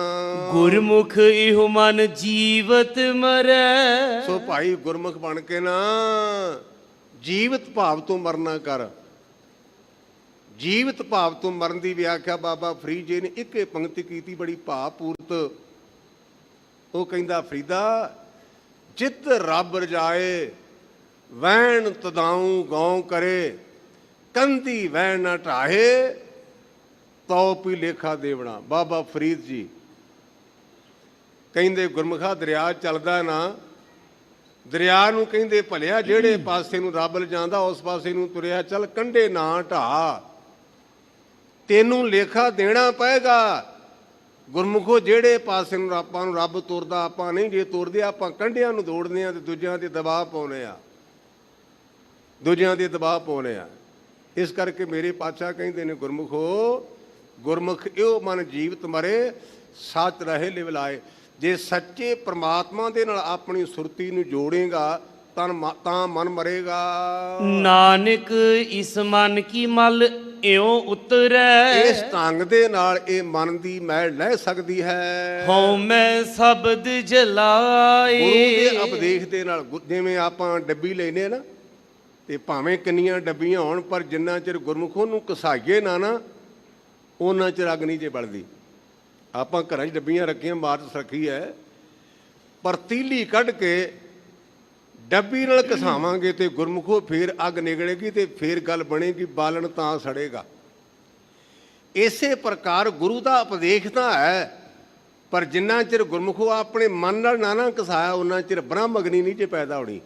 ਗੁਰਮੁਖ ਇਹੋ ਮਨ ਜੀਵਤ ਮਰੈ। ਸੋ ਭਾਈ ਗੁਰਮੁਖ ਬਣ ਕੇ ਨਾ ਜੀਵਤ ਭਾਵ ਤੋਂ ਮਰਨਾ ਕਰ। ਜੀਵਤ ਭਾਵ ਤੋਂ ਮਰਨ ਦੀ ਵਿਆਖਿਆ ਬਾਬਾ ਫਰੀਦ ਜੀ ਨੇ ਇੱਕੇ ਪੰਕਤੀ ਕੀਤੀ, ਬੜੀ ਭਾਵਪੂਰਤ। ਉਹ ਕਹਿੰਦਾ ਫਰੀਦਾ ਚਿੱਤ ਰੱਬ ਰਜਾਏ, ਵਹਿਣ ਤਦਾਉ ਗਉ ਕਰੇ, ਕੰਧੀ ਵਹਿਣ ਨਾ ਢਾਹੇ, ਤਉ ਪੀ ਲੇਖਾ ਦੇਵਣਾ। ਬਾਬਾ ਫਰੀਦ ਜੀ ਕਹਿੰਦੇ ਗੁਰਮੁਖਾ ਦਰਿਆ ਚੱਲਦਾ ਨਾ, ਦਰਿਆ ਨੂੰ ਕਹਿੰਦੇ ਭਲਿਆ ਜਿਹੜੇ ਪਾਸੇ ਨੂੰ ਰੱਬ ਲਿਜਾਂਦਾ ਉਸ ਪਾਸੇ ਨੂੰ ਤੁਰਿਆ ਚੱਲ, ਕੰਢੇ ਨਾ ਢਾਹ, ਤੈਨੂੰ ਲੇਖਾ ਦੇਣਾ ਪਏਗਾ। ਗੁਰਮੁਖੋ ਜਿਹੜੇ ਪਾਸੇ ਨੂੰ ਆਪਾਂ ਨੂੰ ਰੱਬ ਤੁਰਦਾ ਆਪਾਂ ਨਹੀਂ, ਜੇ ਤੁਰਦੇ ਆਪਾਂ ਕੰਢਿਆਂ ਨੂੰ ਦੌੜਦੇ ਆ ਤੇ ਦੂਜਿਆਂ ਤੇ ਦਬਾਅ ਪਾਉਂਦੇ ਆ, ਦੂਜਿਆਂ ਤੇ ਦਬਾਅ ਪਾਉਂਦੇ ਆ। ਇਸ ਕਰਕੇ ਮੇਰੇ ਪਾਤਸ਼ਾਹ ਕਹਿੰਦੇ ਨੇ ਗੁਰਮੁਖੋ, ਗੁਰਮੁਖ ਇਹੋ ਮਨ ਜੀਵਤ ਮਰੇ, ਸੱਚ ਰਹੇ ਲਿਵ ਲਾਏ। ਜੇ ਸੱਚੇ ਪ੍ਰਮਾਤਮਾ ਦੇ ਨਾਲ ਆਪਣੀ ਸੁਰਤੀ ਨੂੰ ਜੋੜੇਗਾ ਤਾਂ ਮਨ ਮਰੇਗਾ। ਨਾਨਕ ਇਸ ਮਨ ਕੀ ਮਲ ਇਉਂ ਉਤਰੈ। ਇਸ ਢੰਗ ਦੇ ਨਾਲ ਇਹ ਮਨ ਦੀ ਮੈਲ ਲੈ ਸਕਦੀ ਹੈ। ਹਉ ਮੈਂ ਸ਼ਬਦ ਜਲਾਏ। ਗੁਰੂ ਦੇ ਉਪਦੇਸ਼ ਦੇ ਨਾਲ ਜਿਵੇਂ ਆਪਾਂ ਡੱਬੀ ਲੈਨੇ ਨਾ, ਤੇ ਭਾਵੇਂ ਕਿੰਨੀਆਂ ਡੱਬੀਆਂ ਹੋਣ, ਪਰ ਜਿੰਨਾ ਚਿਰ ਗੁਰਮੁਖੋਂ ਨੂੰ ਘਸਾਈਏ ਨਾ ਉਹਨਾਂ ਚਿਰ ਅੱਗ ਨਹੀਂ ਜੇ ਬਲਦੀ। ਆਪਾਂ ਘਰਾਂ 'ਚ ਡੱਬੀਆਂ ਰੱਖੀਆਂ, ਮਾਚਿਸ ਰੱਖੀ ਹੈ, ਪਰ ਤੀਲੀ ਕੱਢ ਕੇ ਡੱਬੀ ਨਾਲ ਘਸਾਵਾਂਗੇ ਤੇ ਗੁਰਮੁਖੋਂ ਫੇਰ ਅੱਗ ਨਿਕਲੇਗੀ ਤੇ ਫੇਰ ਗੱਲ ਬਣੇਗੀ, ਬਾਲਣ ਤਾਂ ਸੜੇਗਾ। ਇਸੇ ਪ੍ਰਕਾਰ ਗੁਰੂ ਦਾ ਉਪਦੇਸ਼ ਤਾਂ ਹੈ, ਪਰ ਜਿੰਨਾ ਚਿਰ ਗੁਰਮੁਖੋਂ ਆਪਣੇ ਮਨ ਨਾਲ ਨਾ ਘਸਾਇਆ, ਉਹਨਾਂ ਚਿਰ ਬ੍ਰਹਮ ਅਗਨੀ ਨਹੀਂ ਜੇ ਪੈਦਾ ਹੋਣੀ।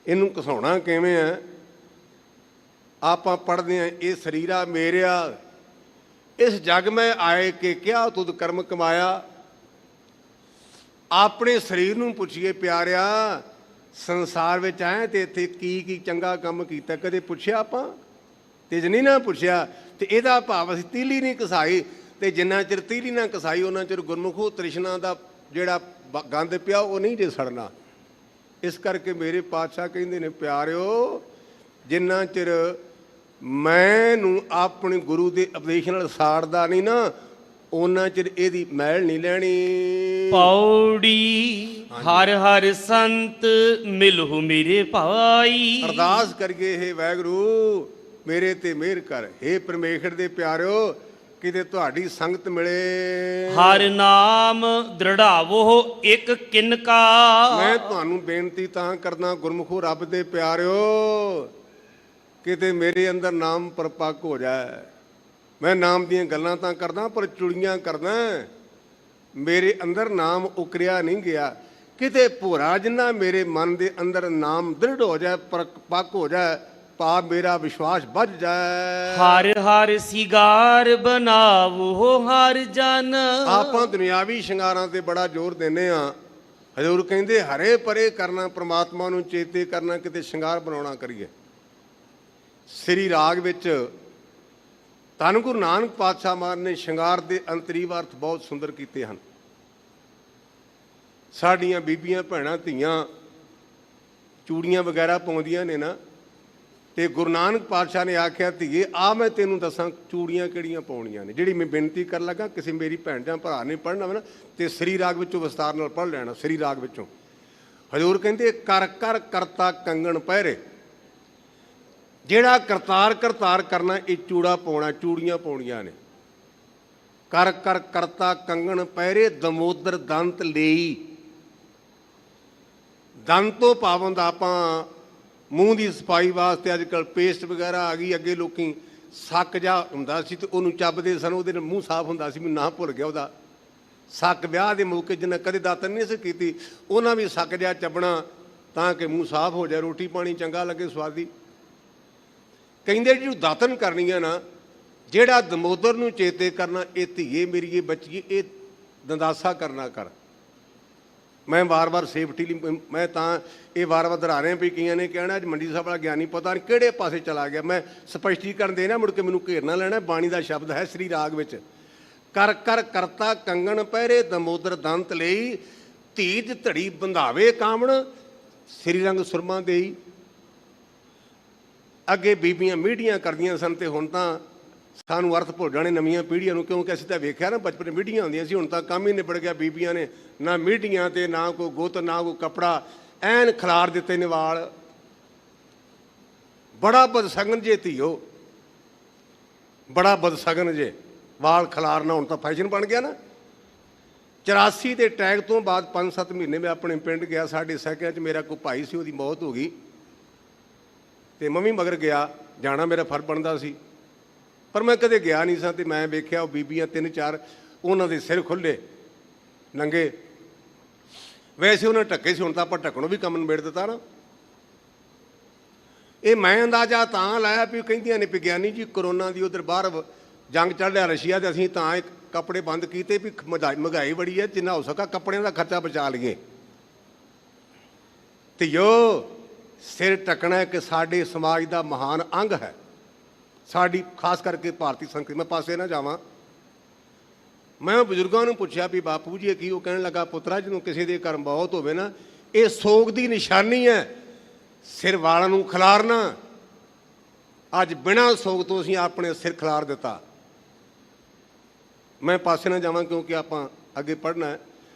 ਇਹਨੂੰ ਘਸਾਉਣਾ ਕਿਵੇਂ ਹੈ? ਆਪਾਂ ਪੜ੍ਹਦੇ ਹਾਂ, ਇਹ ਸਰੀਰਾ ਮੇਰਿਆ, ਇਸ ਜਗ ਮੈਂ ਆਏ ਕਿ ਕਿਆ ਤੁਧ ਕਰਮ ਕਮਾਇਆ। ਆਪਣੇ ਸਰੀਰ ਨੂੰ ਪੁੱਛੀਏ ਪਿਆਰਿਆ, ਸੰਸਾਰ ਵਿੱਚ ਆਏ ਤੇ ਇੱਥੇ ਕੀ ਕੀ ਚੰਗਾ ਕੰਮ ਕੀਤਾ, ਕਦੇ ਪੁੱਛਿਆ ਆਪਾਂ? ਤੇ ਜੇ ਨਹੀਂ ਨਾ ਪੁੱਛਿਆ ਤੇ ਇਹਦਾ ਭਾਵ ਅਸੀਂ ਤੀਲੀ ਨਹੀਂ ਘਸਾਈ, ਤੇ ਜਿੰਨਾ ਚਿਰ ਤੀਲੀ ਨਾ ਘਸਾਈ ਉਹਨਾਂ ਚਿਰ ਗੁਰਮੁਖੋ ਤ੍ਰਿਸ਼ਨਾ ਦਾ ਜਿਹੜਾ ਗੰਦ ਪਿਆ ਉਹ ਨਹੀਂ ਜੇ ਸੜਨਾ। ਇਸ ਕਰਕੇ ਮੇਰੇ ਪਾਤਸ਼ਾਹ ਕਹਿੰਦੇ ਨੇ, ਪਿਆਰਿਓ ਜਿੰਨਾ ਚਿਰ ਮੈਨੂੰ ਆਪਣੇ ਗੁਰੂ ਦੇ ਉਪਦੇਸ਼ ਨਾਲ ਸਾੜਦਾ ਨਹੀਂ ਨਾ, ਉਹਨਾਂ ਚਿਰ ਇਹਦੀ ਮੈਲ ਨਹੀਂ ਲੈਣੀ। ਪੌੜੀ ਹਰ ਹਰ ਸੰਤ ਮਿਲਹੁ ਮੇਰੇ ਭਾਈ। ਅਰਦਾਸ ਕਰੀਏ, ਹੇ ਵਾਹਿਗੁਰੂ ਮੇਰੇ ਤੇ ਮਿਹਰ ਕਰ। ਹੇ ਪਰਮੇਸ਼ਰ ਦੇ ਪਿਆਰਿਓ, ਕਿਤੇ ਤੁਹਾਡੀ ਸੰਗਤ ਮਿਲੇ। ਹਰ ਨਾਮ ਦ੍ਰਿੜਾਵੋ ਇੱਕ ਕਿਨਕਾ। ਮੈਂ ਤੁਹਾਨੂੰ ਬੇਨਤੀ ਤਾਂ ਕਰਦਾ, ਗੁਰਮੁਖੋ ਰੱਬ ਦੇ ਪਿਆਰਿਓ, ਕਿਤੇ ਮੇਰੇ ਅੰਦਰ ਨਾਮ ਪਰਪੱਕ ਹੋ ਜਾਏ। ਮੈਂ ਨਾਮ ਦੀਆਂ ਗੱਲਾਂ ਤਾਂ ਕਰਦਾ, ਪਰ ਚੁੜੀਆਂ ਕਰਦਾ, ਮੇਰੇ ਅੰਦਰ ਨਾਮ ਉਕਰਿਆ ਨਹੀਂ ਗਿਆ। ਕਿਤੇ ਭੋਰਾ ਜਿੰਨਾ ਮੇਰੇ ਮਨ ਦੇ ਅੰਦਰ ਨਾਮ ਦ੍ਰਿੜ ਹੋ ਜਾਏ, ਪੱਕ ਹੋ ਜਾਏ, ਭਾਵ ਮੇਰਾ ਵਿਸ਼ਵਾਸ ਵੱਧ ਜਾਏ। ਹਰ ਹਰ ਸਿਗਾਰ ਬਣਾਵੋ ਹਰ ਜਨ। ਆਪਾਂ ਦੁਨਿਆਵੀ ਸ਼ਿੰਗਾਰਾਂ ਤੇ ਬੜਾ ਜ਼ੋਰ ਦਿੰਦੇ ਆ। ਹਜ਼ੂਰ ਕਹਿੰਦੇ ਹਰੇ ਪਰੇ ਕਰਨਾ, ਪ੍ਰਮਾਤਮਾ ਨੂੰ ਚੇਤੇ ਕਰਨਾ, ਕਿਤੇ ਸ਼ਿੰਗਾਰ ਬਣਾਉਣਾ ਕਰੀਏ। ਸ੍ਰੀ ਰਾਗ ਵਿੱਚ ਧੰਨ ਗੁਰੂ ਨਾਨਕ ਪਾਤਸ਼ਾਹ ਮਹਾਰਾਜ ਨੇ ਸ਼ਿੰਗਾਰ ਦੇ ਅੰਤਰੀਵ ਅਰਥ ਬਹੁਤ ਸੁੰਦਰ ਕੀਤੇ ਹਨ। ਸਾਡੀਆਂ ਬੀਬੀਆਂ ਭੈਣਾਂ ਧੀਆਂ ਚੂੜੀਆਂ ਵਗੈਰਾ ਪਾਉਂਦੀਆਂ ਨੇ ਨਾ, ਤੇ ਗੁਰੂ ਨਾਨਕ ਪਾਤਸ਼ਾਹ ਨੇ ਆਖਿਆ, ਧੀਏ ਆ ਮੈਂ ਤੈਨੂੰ ਦੱਸਾਂ ਚੂੜੀਆਂ ਕਿਹੜੀਆਂ ਪਾਉਣੀਆਂ ਨੇ। ਜਿਹੜੀ ਮੈਂ ਬੇਨਤੀ ਕਰਨ ਲੱਗਾ, ਕਿਸੇ ਮੇਰੀ ਭੈਣ ਜਾਂ ਭਰਾ ਨੇ ਪੜ੍ਹਨਾ ਵਾ ਨਾ, ਤੇ ਸ੍ਰੀ ਰਾਗ ਵਿੱਚੋਂ ਵਿਸਤਾਰ ਨਾਲ ਪੜ੍ਹ ਲੈਣਾ। ਸ੍ਰੀ ਰਾਗ ਵਿੱਚੋਂ ਹਜ਼ੂਰ ਕਹਿੰਦੇ, ਕਰ ਕਰ ਕਰਤਾ ਕੰਗਣ ਪਹਿਰੇ। ਜਿਹੜਾ ਕਰਤਾਰ ਕਰਤਾਰ ਕਰਨਾ, ਇਹ ਚੂੜਾ ਪਾਉਣਾ, ਚੂੜੀਆਂ ਪਾਉਣੀਆਂ ਨੇ। ਕਰ ਕਰ ਕਰਤਾ ਕੰਗਣ ਪਹਿਰੇ, ਦਮੋਦਰ ਦੰਤ ਲਈ। ਦੰਤ ਤੋਂ ਪਾਬੰਦ ਆਪਾਂ ਮੂੰਹ ਦੀ ਸਫਾਈ ਵਾਸਤੇ ਅੱਜ ਕੱਲ੍ਹ ਪੇਸਟ ਵਗੈਰਾ ਆ ਗਈ। ਅੱਗੇ ਲੋਕੀ ਸੱਕ ਜਾ ਹੁੰਦਾ ਸੀ ਤੇ ਉਹਨੂੰ ਚੱਬਦੇ ਸਨ, ਉਹਦੇ ਨਾਲ ਮੂੰਹ ਸਾਫ਼ ਹੁੰਦਾ ਸੀ। ਮੈਨੂੰ ਨਾ ਭੁੱਲ ਗਿਆ ਉਹਦਾ। ਸੱਕ ਵਿਆਹ ਦੇ ਮੌਕੇ ਜਿੰਨਾ ਕਦੇ ਦਾਤਨ ਨਹੀਂ ਸੀ ਕੀਤੀ, ਉਹਨਾਂ ਵੀ ਸੱਕ ਜਾ ਚੱਬਣਾ ਤਾਂ ਕਿ ਮੂੰਹ ਸਾਫ਼ ਹੋ ਜਾਏ, ਰੋਟੀ ਪਾਣੀ ਚੰਗਾ ਲੱਗੇ, ਸਵਾਦੀ। ਕਹਿੰਦੇ ਜਿਹਨੂੰ ਦਾਤਨ ਕਰਨੀ ਆ ਨਾ, ਜਿਹੜਾ ਦਮੋਦਰ ਨੂੰ ਚੇਤੇ ਕਰਨਾ, ਇਹ ਧੀਏ ਮੇਰੀਏ ਬੱਚੀਏ, ਇਹ ਦੰਦਾਸਾ ਕਰਨਾ ਕਰ। ਮੈਂ ਵਾਰ-ਵਾਰ ਸੇਫਟੀ ਲਈ ਮੈਂ ਤਾਂ ਇਹ ਵਾਰ-ਵਾਰ ਦੁਹਰਾ ਰਿਹਾ ਵੀ ਕਈਆਂ ਨੇ ਕਹਿਣਾ ਅੱਜ ਮੰਡੀ ਸਾਹਿਬ ਵਾਲਾ ਗਿਆਨੀ ਪਤਾ ਨਹੀਂ ਕਿਹੜੇ ਪਾਸੇ ਚਲਾ ਗਿਆ। ਮੈਂ ਸਪਸ਼ਟੀਕਰਨ ਦੇਣਾ, ਮੁੜ ਕੇ ਮੈਨੂੰ ਘੇਰਨਾ ਲੈਣਾ। ਬਾਣੀ ਦਾ ਸ਼ਬਦ ਹੈ ਸ੍ਰੀ ਰਾਗ ਵਿੱਚ, ਕਰ ਕਰ ਕਰਤਾ ਕੰਗਣ ਪਹਿਰੇ, ਦਮੋਦਰ ਦੰਤ ਲਈ। ਧੀਜ ਧੜੀ ਬੰਧਾਵੇ ਕਾਮਣ, ਸ੍ਰੀ ਰੰਗ ਸੁਰਮਾ ਦੇਈ। ਅੱਗੇ ਬੀਬੀਆਂ ਮੀਡੀਆਂ ਕਰਦੀਆਂ ਸਨ, ਤੇ ਹੁਣ ਤਾਂ ਸਾਨੂੰ ਅਰਥ ਭੁੱਲ ਜਾਣੇ ਨਵੀਆਂ ਪੀੜ੍ਹੀਆਂ ਨੂੰ, ਕਿਉਂਕਿ ਅਸੀਂ ਤਾਂ ਵੇਖਿਆ ਨਾ ਬਚਪਨ ਮੀਡੀਆਂ ਹੁੰਦੀਆਂ ਸੀ। ਹੁਣ ਤਾਂ ਕੰਮ ਹੀ ਨਿਬੜ ਗਿਆ। ਬੀਬੀਆਂ ਨੇ ਨਾ ਮੀਡੀਆਂ ਤੇ ਨਾ ਕੋਈ ਗੁੱਤ, ਨਾ ਕੋਈ ਕੱਪੜਾ, ਐਨ ਖਿਲਾਰ ਦਿੱਤੇ ਨੇ ਵਾਲ। ਬੜਾ ਬਦਸਗਨ ਜੇ ਧੀਓ, ਬੜਾ ਬਦਸਗਨ ਜੇ ਵਾਲ ਖਿਲਾਰਨਾ। ਹੁਣ ਤਾਂ ਫੈਸ਼ਨ ਬਣ ਗਿਆ ਨਾ। 84 ਦੇ ਅਟੈਕ ਤੋਂ ਬਾਅਦ 5-7 ਮਹੀਨੇ ਮੈਂ ਆਪਣੇ ਪਿੰਡ ਗਿਆ। ਸਾਡੇ ਸਹਿਕਿਆਂ 'ਚ ਮੇਰਾ ਕੋਈ ਭਾਈ ਸੀ, ਉਹਦੀ ਮੌਤ ਹੋ ਗਈ, ਤੇ ਮੈਂ ਵੀ ਮਗਰ ਗਿਆ। ਜਾਣਾ ਮੇਰਾ ਫਰਜ਼ ਬਣਦਾ ਸੀ, ਪਰ ਮੈਂ ਕਦੇ ਗਿਆ ਨਹੀਂ ਸਾਂ। ਤੇ ਮੈਂ ਵੇਖਿਆ ਉਹ ਬੀਬੀਆਂ 3-4, ਉਹਨਾਂ ਦੇ ਸਿਰ ਖੁੱਲ੍ਹੇ ਨੰਗੇ। ਵੈਸੇ ਉਹਨਾਂ ਢੱਕੇ ਸੀ, ਹੁਣ ਤਾਂ ਆਪਾਂ ਢੱਕਣੋਂ ਵੀ ਕੰਮ ਨਿਬੇੜ ਦਿੱਤਾ ਨਾ। ਇਹ ਮੈਂ ਅੰਦਾਜ਼ਾ ਤਾਂ ਲਾਇਆ ਵੀ ਕਹਿੰਦੀਆਂ ਨੇ ਵਿਗਿਆਨੀ ਜੀ ਕਰੋਨਾ ਦੀ ਉਧਰ ਬਾਹਰ ਜੰਗ ਚੱਲ ਰਿਹਾ ਰਸ਼ੀਆ, ਤੇ ਅਸੀਂ ਤਾਂ ਕੱਪੜੇ ਬੰਦ ਕੀਤੇ ਵੀ ਮਹਿੰਗਾਈ ਬੜੀ ਹੈ, ਜਿੰਨਾ ਹੋ ਸਕਾ ਕੱਪੜਿਆਂ ਦਾ ਖਰਚਾ ਬਚਾ ਲਈਏ। ਤੇ ਯੋ ਸਿਰ ਢੱਕਣਾ ਕਿ ਸਾਡੇ ਸਮਾਜ ਦਾ ਮਹਾਨ ਅੰਗ ਹੈ, ਸਾਡੀ ਖਾਸ ਕਰਕੇ ਭਾਰਤੀ ਸੰਸਕ੍ਰਿਤੀ। ਮੈਂ ਪਾਸੇ ਨਾ ਜਾਵਾਂ। ਮੈਂ ਬਜ਼ੁਰਗਾਂ ਨੂੰ ਪੁੱਛਿਆ ਵੀ ਬਾਪੂ ਜੀ ਇਹ ਕੀ? ਉਹ ਕਹਿਣ ਲੱਗਾ, ਪੁੱਤਰਾ ਜਦੋਂ ਕਿਸੇ ਦੇ ਘਰ ਮੌਤ ਹੋਵੇ ਨਾ, ਇਹ ਸੋਗ ਦੀ ਨਿਸ਼ਾਨੀ ਹੈ। ਸਿਰ ਵਾਲਾਂ ਨੂੰ ਖਿਲਾਰਨਾ, ਅੱਜ ਬਿਨਾਂ ਸੋਗ ਤੋਂ ਅਸੀਂ ਆਪਣੇ ਸਿਰ ਖਿਲਾਰ ਦਿੱਤਾ। ਮੈਂ ਪਾਸੇ ਨਾ ਜਾਵਾਂ ਕਿਉਂਕਿ ਆਪਾਂ ਅੱਗੇ ਪੜ੍ਹਨਾ ਹੈ।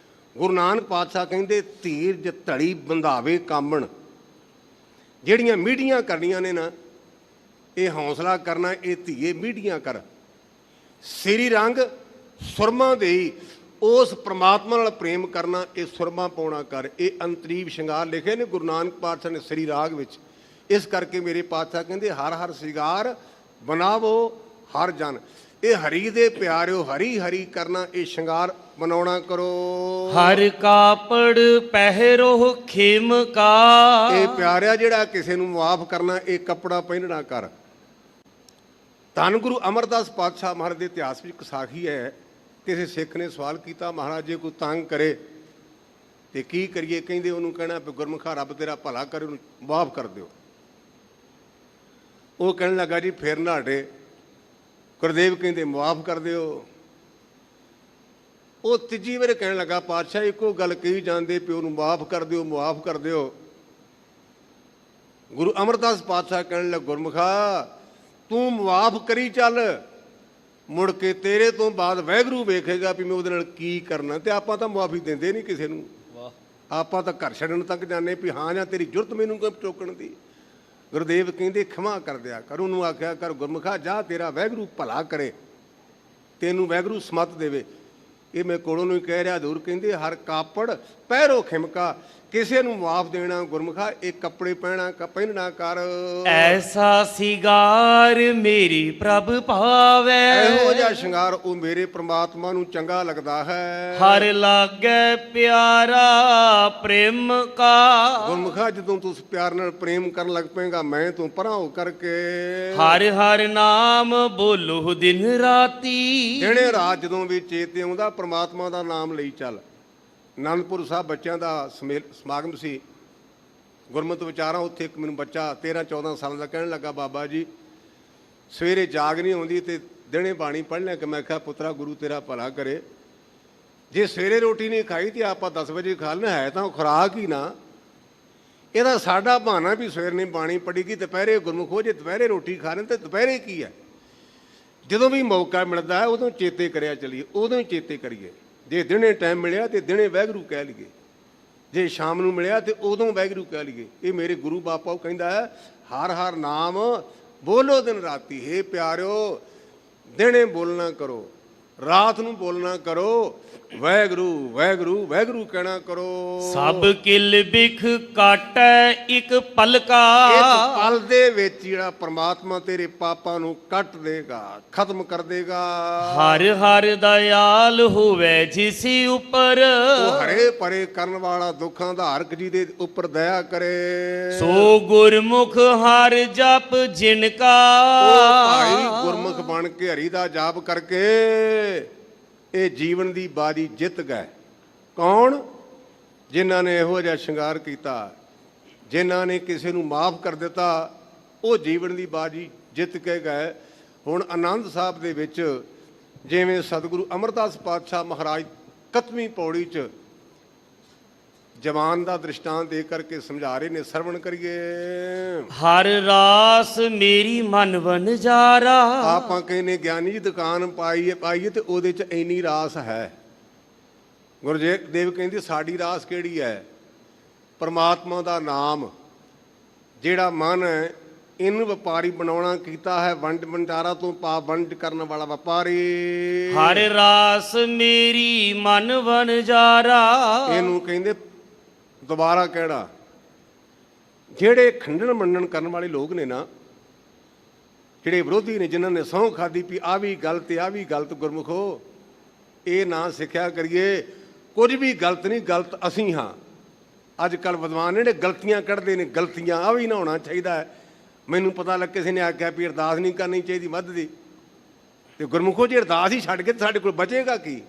ਗੁਰੂ ਨਾਨਕ ਪਾਤਸ਼ਾਹ ਕਹਿੰਦੇ ਧੀਰਜ ਧੜੀ ਬੰਧਾਵੇ ਕਾਮਣ। ਜਿਹੜੀਆਂ ਮੀਡੀਆਂ ਕਰਨੀਆਂ ਨੇ ਨਾ, ਇਹ ਹੌਸਲਾ ਕਰਨਾ, ਇਹ ਧੀਏ ਮੀਡੀਆਂ ਕਰ। ਸ੍ਰੀ ਰੰਗ ਸੁਰਮਾ ਦੇਈ, ਉਸ ਪ੍ਰਮਾਤਮਾ ਨਾਲ ਪ੍ਰੇਮ ਕਰਨਾ, ਇਹ ਸੁਰਮਾ ਪਾਉਣਾ ਕਰ। ਇਹ ਅੰਤਰੀਵ ਸ਼ਿੰਗਾਰ ਲਿਖੇ ਨੇ ਗੁਰੂ ਨਾਨਕ ਪਾਤਸ਼ਾਹ ਨੇ ਸ੍ਰੀ ਰਾਗ ਵਿੱਚ। ਇਸ ਕਰਕੇ ਮੇਰੇ ਪਾਤਸ਼ਾਹ ਕਹਿੰਦੇ ਹਰ ਹਰ ਸ਼ਿੰਗਾਰ ਬਣਾਵੋ ਹਰ ਜਨ। ਇਹ ਹਰੀ ਦੇ ਪਿਆਰਿਓ, ਹਰੀ ਹਰੀ ਕਰਨਾ, ਇਹ ਸ਼ਿੰਗਾਰ ਬਣਾਉਣਾ ਕਰੋ। ਹਰ ਕਾਪੜ ਪਹਿਰੋ ਖਿਮ ਕਾ। ਇਹ ਪਿਆਰਿਆ ਜਿਹੜਾ ਕਿਸੇ ਨੂੰ ਮਾਫ ਕਰਨਾ, ਇਹ ਕੱਪੜਾ ਪਹਿਨਣਾ ਕਰ। ਧੰਨ ਗੁਰੂ ਅਮਰਦਾਸ ਪਾਤਸ਼ਾਹ ਮਹਾਰਾਜ ਦੇ ਇਤਿਹਾਸ ਵਿੱਚ ਇੱਕ ਸਾਖੀ ਹੈ। ਕਿਸੇ ਸਿੱਖ ਨੇ ਸਵਾਲ ਕੀਤਾ, ਮਹਾਰਾਜ ਜੇ ਕੋਈ ਤੰਗ ਕਰੇ ਤੇ ਕੀ ਕਰੀਏ? ਕਹਿੰਦੇ ਉਹਨੂੰ ਕਹਿਣਾ ਵੀ ਗੁਰਮੁਖਾ ਰੱਬ ਤੇਰਾ ਭਲਾ ਕਰੇ, ਉਹਨੂੰ ਮਾਫ ਕਰ ਦਿਓ। ਉਹ ਕਹਿਣ ਲੱਗਾ ਜੀ ਫੇਰ ਨਾ ਹਟੇ। ਗੁਰਦੇਵ ਕਹਿੰਦੇ ਮਾਫ ਕਰ ਦਿਓ। ਉਹ ਤੀਜੀ ਵਾਰ ਕਹਿਣ ਲੱਗਾ ਪਾਤਸ਼ਾਹ ਇੱਕੋ ਗੱਲ ਕਹੀ ਜਾਂਦੇ ਵੀ ਉਹਨੂੰ ਮਾਫ ਕਰ ਦਿਓ, ਮਾਫ ਕਰ ਦਿਓ। ਗੁਰੂ ਅਮਰਦਾਸ ਪਾਤਸ਼ਾਹ ਕਹਿਣ ਲੱਗਾ ਗੁਰਮੁਖਾ ਤੂੰ ਮਾਫ ਕਰੀ ਚੱਲ, ਮੁੜ ਕੇ ਤੇਰੇ ਤੋਂ ਬਾਅਦ ਵਾਹਿਗੁਰੂ ਵੇਖੇਗਾ ਵੀ ਮੈਂ ਉਹਦੇ ਨਾਲ ਕੀ ਕਰਨਾ। ਤੇ ਆਪਾਂ ਤਾਂ ਮੁਆਫੀ ਦਿੰਦੇ ਨਹੀਂ ਕਿਸੇ ਨੂੰ। ਆਪਾਂ ਤਾਂ ਘਰ ਛੱਡਣ ਤੱਕ ਜਾਂਦੇ ਵੀ ਹਾਂ ਜਾਂ ਤੇਰੀ ਜ਼ਰੂਰਤ ਮੈਨੂੰ ਕੋਈ ਟੋਕਣ ਦੀ। ਗੁਰਦੇਵ ਕਹਿੰਦੇ ਖਿਮਾ ਕਰ ਦਿਆ ਕਰ, ਉਹਨੂੰ ਆਖਿਆ ਕਰ ਗੁਰਮੁਖਾ ਜਾ ਤੇਰਾ ਵਾਹਿਗੁਰੂ ਭਲਾ ਕਰੇ, ਤੈਨੂੰ ਵਾਹਿਗੁਰੂ ਸਮਤ ਦੇਵੇ। ਇਹ ਮੈਂ ਕੋਲੋਂ ਨੂੰ ਹੀ ਕਹਿ ਰਿਹਾ। ਹਜ਼ੂਰ ਕਹਿੰਦੇ ਹਰ ਕਾਪੜ ਪਹਿਰੋ ਖਿਮਕਾ। ਕਿਸੇ ਨੂੰ ਮਾਫ ਦੇਣਾ ਗੁਰਮੁਖਾ, ਇਹ ਕੱਪੜੇ ਪਹਿਨਣਾ ਕਰ। ਐਸਾ ਸਿਗਾਰ ਮੇਰੀ ਪ੍ਰਭ ਭਾਵੈ। ਇਹੋ ਜਿਹਾ ਸ਼ਿੰਗਾਰ ਉਹ ਮੇਰੇ ਪ੍ਰਮਾਤਮਾ ਨੂੰ ਚੰਗਾ ਲੱਗਦਾ ਹੈ। ਹਰ ਲਾਗੈ ਪਿਆਰਾ ਪ੍ਰੇਮ ਕਾ। ਗੁਰਮੁਖਾ ਜਦੋਂ ਤੂੰ ਪਿਆਰ ਨਾਲ ਪ੍ਰੇਮ ਕਰਨ ਲੱਗ ਪਏਗਾ, ਮੈਂ ਤੂੰ ਪਰਾਂ ਹੋ ਕਰਕੇ ਹਰ ਹਰ ਨਾਮ ਬੋਲੋ ਦਿਨ ਰਾਤੀ। ਦਿਨੇ ਰਾਤ ਜਦੋਂ ਵੀ ਚੇਤੇ ਆਉਂਦਾ ਪ੍ਰਮਾਤਮਾ ਦਾ ਨਾਮ ਲਈ ਚੱਲ। ਅਨੰਦਪੁਰ ਸਾਹਿਬ ਬੱਚਿਆਂ ਦਾ ਸਮਾਗਮ ਸੀ, ਗੁਰਮਤਿ ਵਿਚਾਰਾਂ। ਉੱਥੇ ਇੱਕ ਮੈਨੂੰ ਬੱਚਾ 13-14 ਸਾਲਾਂ ਦਾ ਕਹਿਣ ਲੱਗਾ ਬਾਬਾ ਜੀ ਸਵੇਰੇ ਜਾਗ ਨਹੀਂ ਆਉਂਦੀ ਤੇ ਦਿਨੇ ਬਾਣੀ ਪੜ੍ਹ ਲਿਆ ਕਿ। ਮੈਂ ਕਿਹਾ ਪੁੱਤਰਾ ਗੁਰੂ ਤੇਰਾ ਭਲਾ ਕਰੇ, ਜੇ ਸਵੇਰੇ ਰੋਟੀ ਨਹੀਂ ਖਾਈ ਤੇ ਆਪਾਂ 10 ਵਜੇ ਖਾ ਲੈਣਾ ਹੈ ਤਾਂ ਉਹ ਖੁਰਾਕ ਹੀ ਨਾ। ਇਹਦਾ ਸਾਡਾ ਬਹਾਨਾ ਵੀ ਸਵੇਰ ਨੇ ਬਾਣੀ ਪੜ੍ਹੀ ਗਈ, ਦੁਪਹਿਰੇ ਗੁਰਮੁਖੋ ਜੇ ਦੁਪਹਿਰੇ ਰੋਟੀ ਖਾ ਲੈਣ ਤੇ ਦੁਪਹਿਰੇ ਕੀ ਹੈ? ਜਦੋਂ ਵੀ ਮੌਕਾ ਮਿਲਦਾ ਹੈ ਉਦੋਂ ਚੇਤੇ ਕਰਿਆ ਚਲੀਏ, ਉਦੋਂ ਹੀ ਚੇਤੇ ਕਰੀਏ। ਜੇ ਦਿਨੇ ਟਾਈਮ ਮਿਲਿਆ ਤੇ ਦਿਨੇ ਵਾਹਿਗੁਰੂ ਕਹਿ ਲਈਏ, ਜੇ ਸ਼ਾਮ ਨੂੰ ਮਿਲਿਆ ਤੇ ਉਦੋਂ ਵਾਹਿਗੁਰੂ ਕਹਿ ਲਈਏ। ਇਹ ਮੇਰੇ ਗੁਰੂ ਬਾਪਾ ਕਹਿੰਦਾ ਹੈ ਹਰ ਹਰ ਨਾਮ ਬੋਲੋ ਦਿਨ ਰਾਤੀ। ਹੇ ਪਿਆਰਿਓ ਦਿਨੇ ਬੋਲਣਾ ਕਰੋ, ਰਾਤ ਨੂੰ ਬੋਲਣਾ ਕਰੋ। ਵਾਹਿਗੁਰੂ ਵਾਹਿਗੁਰੂ ਵਾਹਿਗੁਰੂ ਕਹਿਣਾ ਕਰੋ। ਸਭ ਕਿਲ ਬਿਖ ਕਾਟੈ ਇੱਕ ਪਲਕਾ। ਇੱਕ ਪਲ ਦੇ ਵਿੱਚ ਜਿਹੜਾ ਪ੍ਰਮਾਤਮਾ ਤੇਰੇ ਪਾਪਾਂ ਨੂੰ ਕੱਟ ਦੇਗਾ, ਖਤਮ ਕਰ ਦੇਗਾ। ਹਰ ਹਰ ਦਇਆਲ ਹੋਵੇ ਜਿਸ ਉੱਪਰ। ਉਹ ਹਰੇ ਪਰੇ ਕਰਨ ਵਾਲਾ ਦੁੱਖਾਂ ਦਾ ਹਰ ਜੀ ਦੇ ਉੱਪਰ ਦਇਆ ਕਰੇ। ਸੋ ਗੁਰਮੁਖ ਹਰ ਜਪ ਜਿਨ ਕਾ। ਉਹ ਭਾਈ ਗੁਰਮੁਖ ਬਣ ਕੇ ਹਰੀ ਦਾ ਜਾਪ ਕਰਕੇ ਇਹ ਜੀਵਨ ਦੀ ਬਾਜੀ ਜਿੱਤ ਗਏ। ਕੌਣ? ਜਿਨ੍ਹਾਂ ਨੇ ਇਹੋ ਜਿਹਾ ਸ਼ਿੰਗਾਰ ਕੀਤਾ, ਜਿਨ੍ਹਾਂ ਨੇ ਕਿਸੇ ਨੂੰ ਮਾਫ ਕਰ ਦਿੱਤਾ, ਉਹ ਜੀਵਨ ਦੀ ਬਾਜੀ ਜਿੱਤ ਕੇ ਗਏ। ਹੁਣ ਆਨੰਦ ਸਾਹਿਬ ਦੇ ਵਿੱਚ ਜਿਵੇਂ ਸਤਿਗੁਰੂ ਅਮਰਦਾਸ ਪਾਤਸ਼ਾਹ ਮਹਾਰਾਜ 31ਵੀਂ ਪੌੜੀ 'ਚ ਜਵਾਨ ਦਾ ਦ੍ਰਿਸ਼ਟਾਂਤ ਦੇ ਕਰਕੇ ਸਮਝਾ ਰਹੇ ਨੇ, ਸਰਵਣ ਕਰੀਏ। ਹਰ ਰਾਸ ਮੇਰੀ ਮਨ ਵਣਜਾਰਾ। ਆਪਾਂ ਕਹਿੰਦੇ ਗਿਆਨੀ ਜੀ ਦੁਕਾਨ ਪਾਈਏ ਤੇ ਉਹਦੇ 'ਚ ਇੰਨੀ ਰਾਸ ਹੈ। ਗੁਰਜੀਤ ਦੇਵ ਕਹਿੰਦੇ ਸਾਡੀ ਰਾਸ ਕਿਹੜੀ ਹੈ? ਪਰਮਾਤਮਾ ਦਾ ਨਾਮ। ਜਿਹੜਾ ਮਨ ਹੈ ਇਹਨੂੰ ਵਪਾਰੀ ਬਣਾਉਣਾ ਕੀਤਾ ਹੈ। ਵੰਡ ਵੰਡਾਰਾ ਤੋਂ ਪਾਪ ਵੰਡ ਕਰਨ ਵਾਲਾ ਵਪਾਰੀ। ਹਰ ਰਾਸ ਮੇਰੀ ਮਨ ਵਣਜਾਰਾ। ਇਹਨੂੰ ਕਹਿੰਦੇ ਦੁਬਾਰਾ ਕਹਿਣਾ। ਜਿਹੜੇ ਖੰਡਣ ਮੰਨਣ ਕਰਨ ਵਾਲੇ ਲੋਕ ਨੇ ਨਾ, ਜਿਹੜੇ ਵਿਰੋਧੀ ਨੇ, ਜਿਨ੍ਹਾਂ ਨੇ ਸਹੁੰ ਖਾਦੀ ਵੀ ਆ ਵੀ ਗਲਤ ਆ ਵੀ ਗਲਤ, ਗੁਰਮੁਖੋ ਇਹ ਨਾ ਸਿੱਖਿਆ ਕਰੀਏ। ਕੁਝ ਵੀ ਗਲਤ ਨਹੀਂ, ਗਲਤ ਅਸੀਂ ਹਾਂ। ਅੱਜ ਕੱਲ੍ਹ ਵਿਦਵਾਨ ਜਿਹੜੇ ਗਲਤੀਆਂ ਕੱਢਦੇ ਨੇ, ਗਲਤੀਆਂ ਆ ਵੀ ਨਾ ਹੋਣਾ ਚਾਹੀਦਾ ਹੈ। ਮੈਨੂੰ ਪਤਾ ਲੱਗ ਕਿਸੇ ਨੇ ਆਖਿਆ ਵੀ ਅਰਦਾਸ ਨਹੀਂ ਕਰਨੀ ਚਾਹੀਦੀ ਮੱਧ ਦੀ, ਤੇ ਗੁਰਮੁਖੋ ਜੇ ਅਰਦਾਸ ਹੀ ਛੱਡ ਕੇ ਸਾਡੇ ਕੋਲ ਬਚੇਗਾ ਕੀ?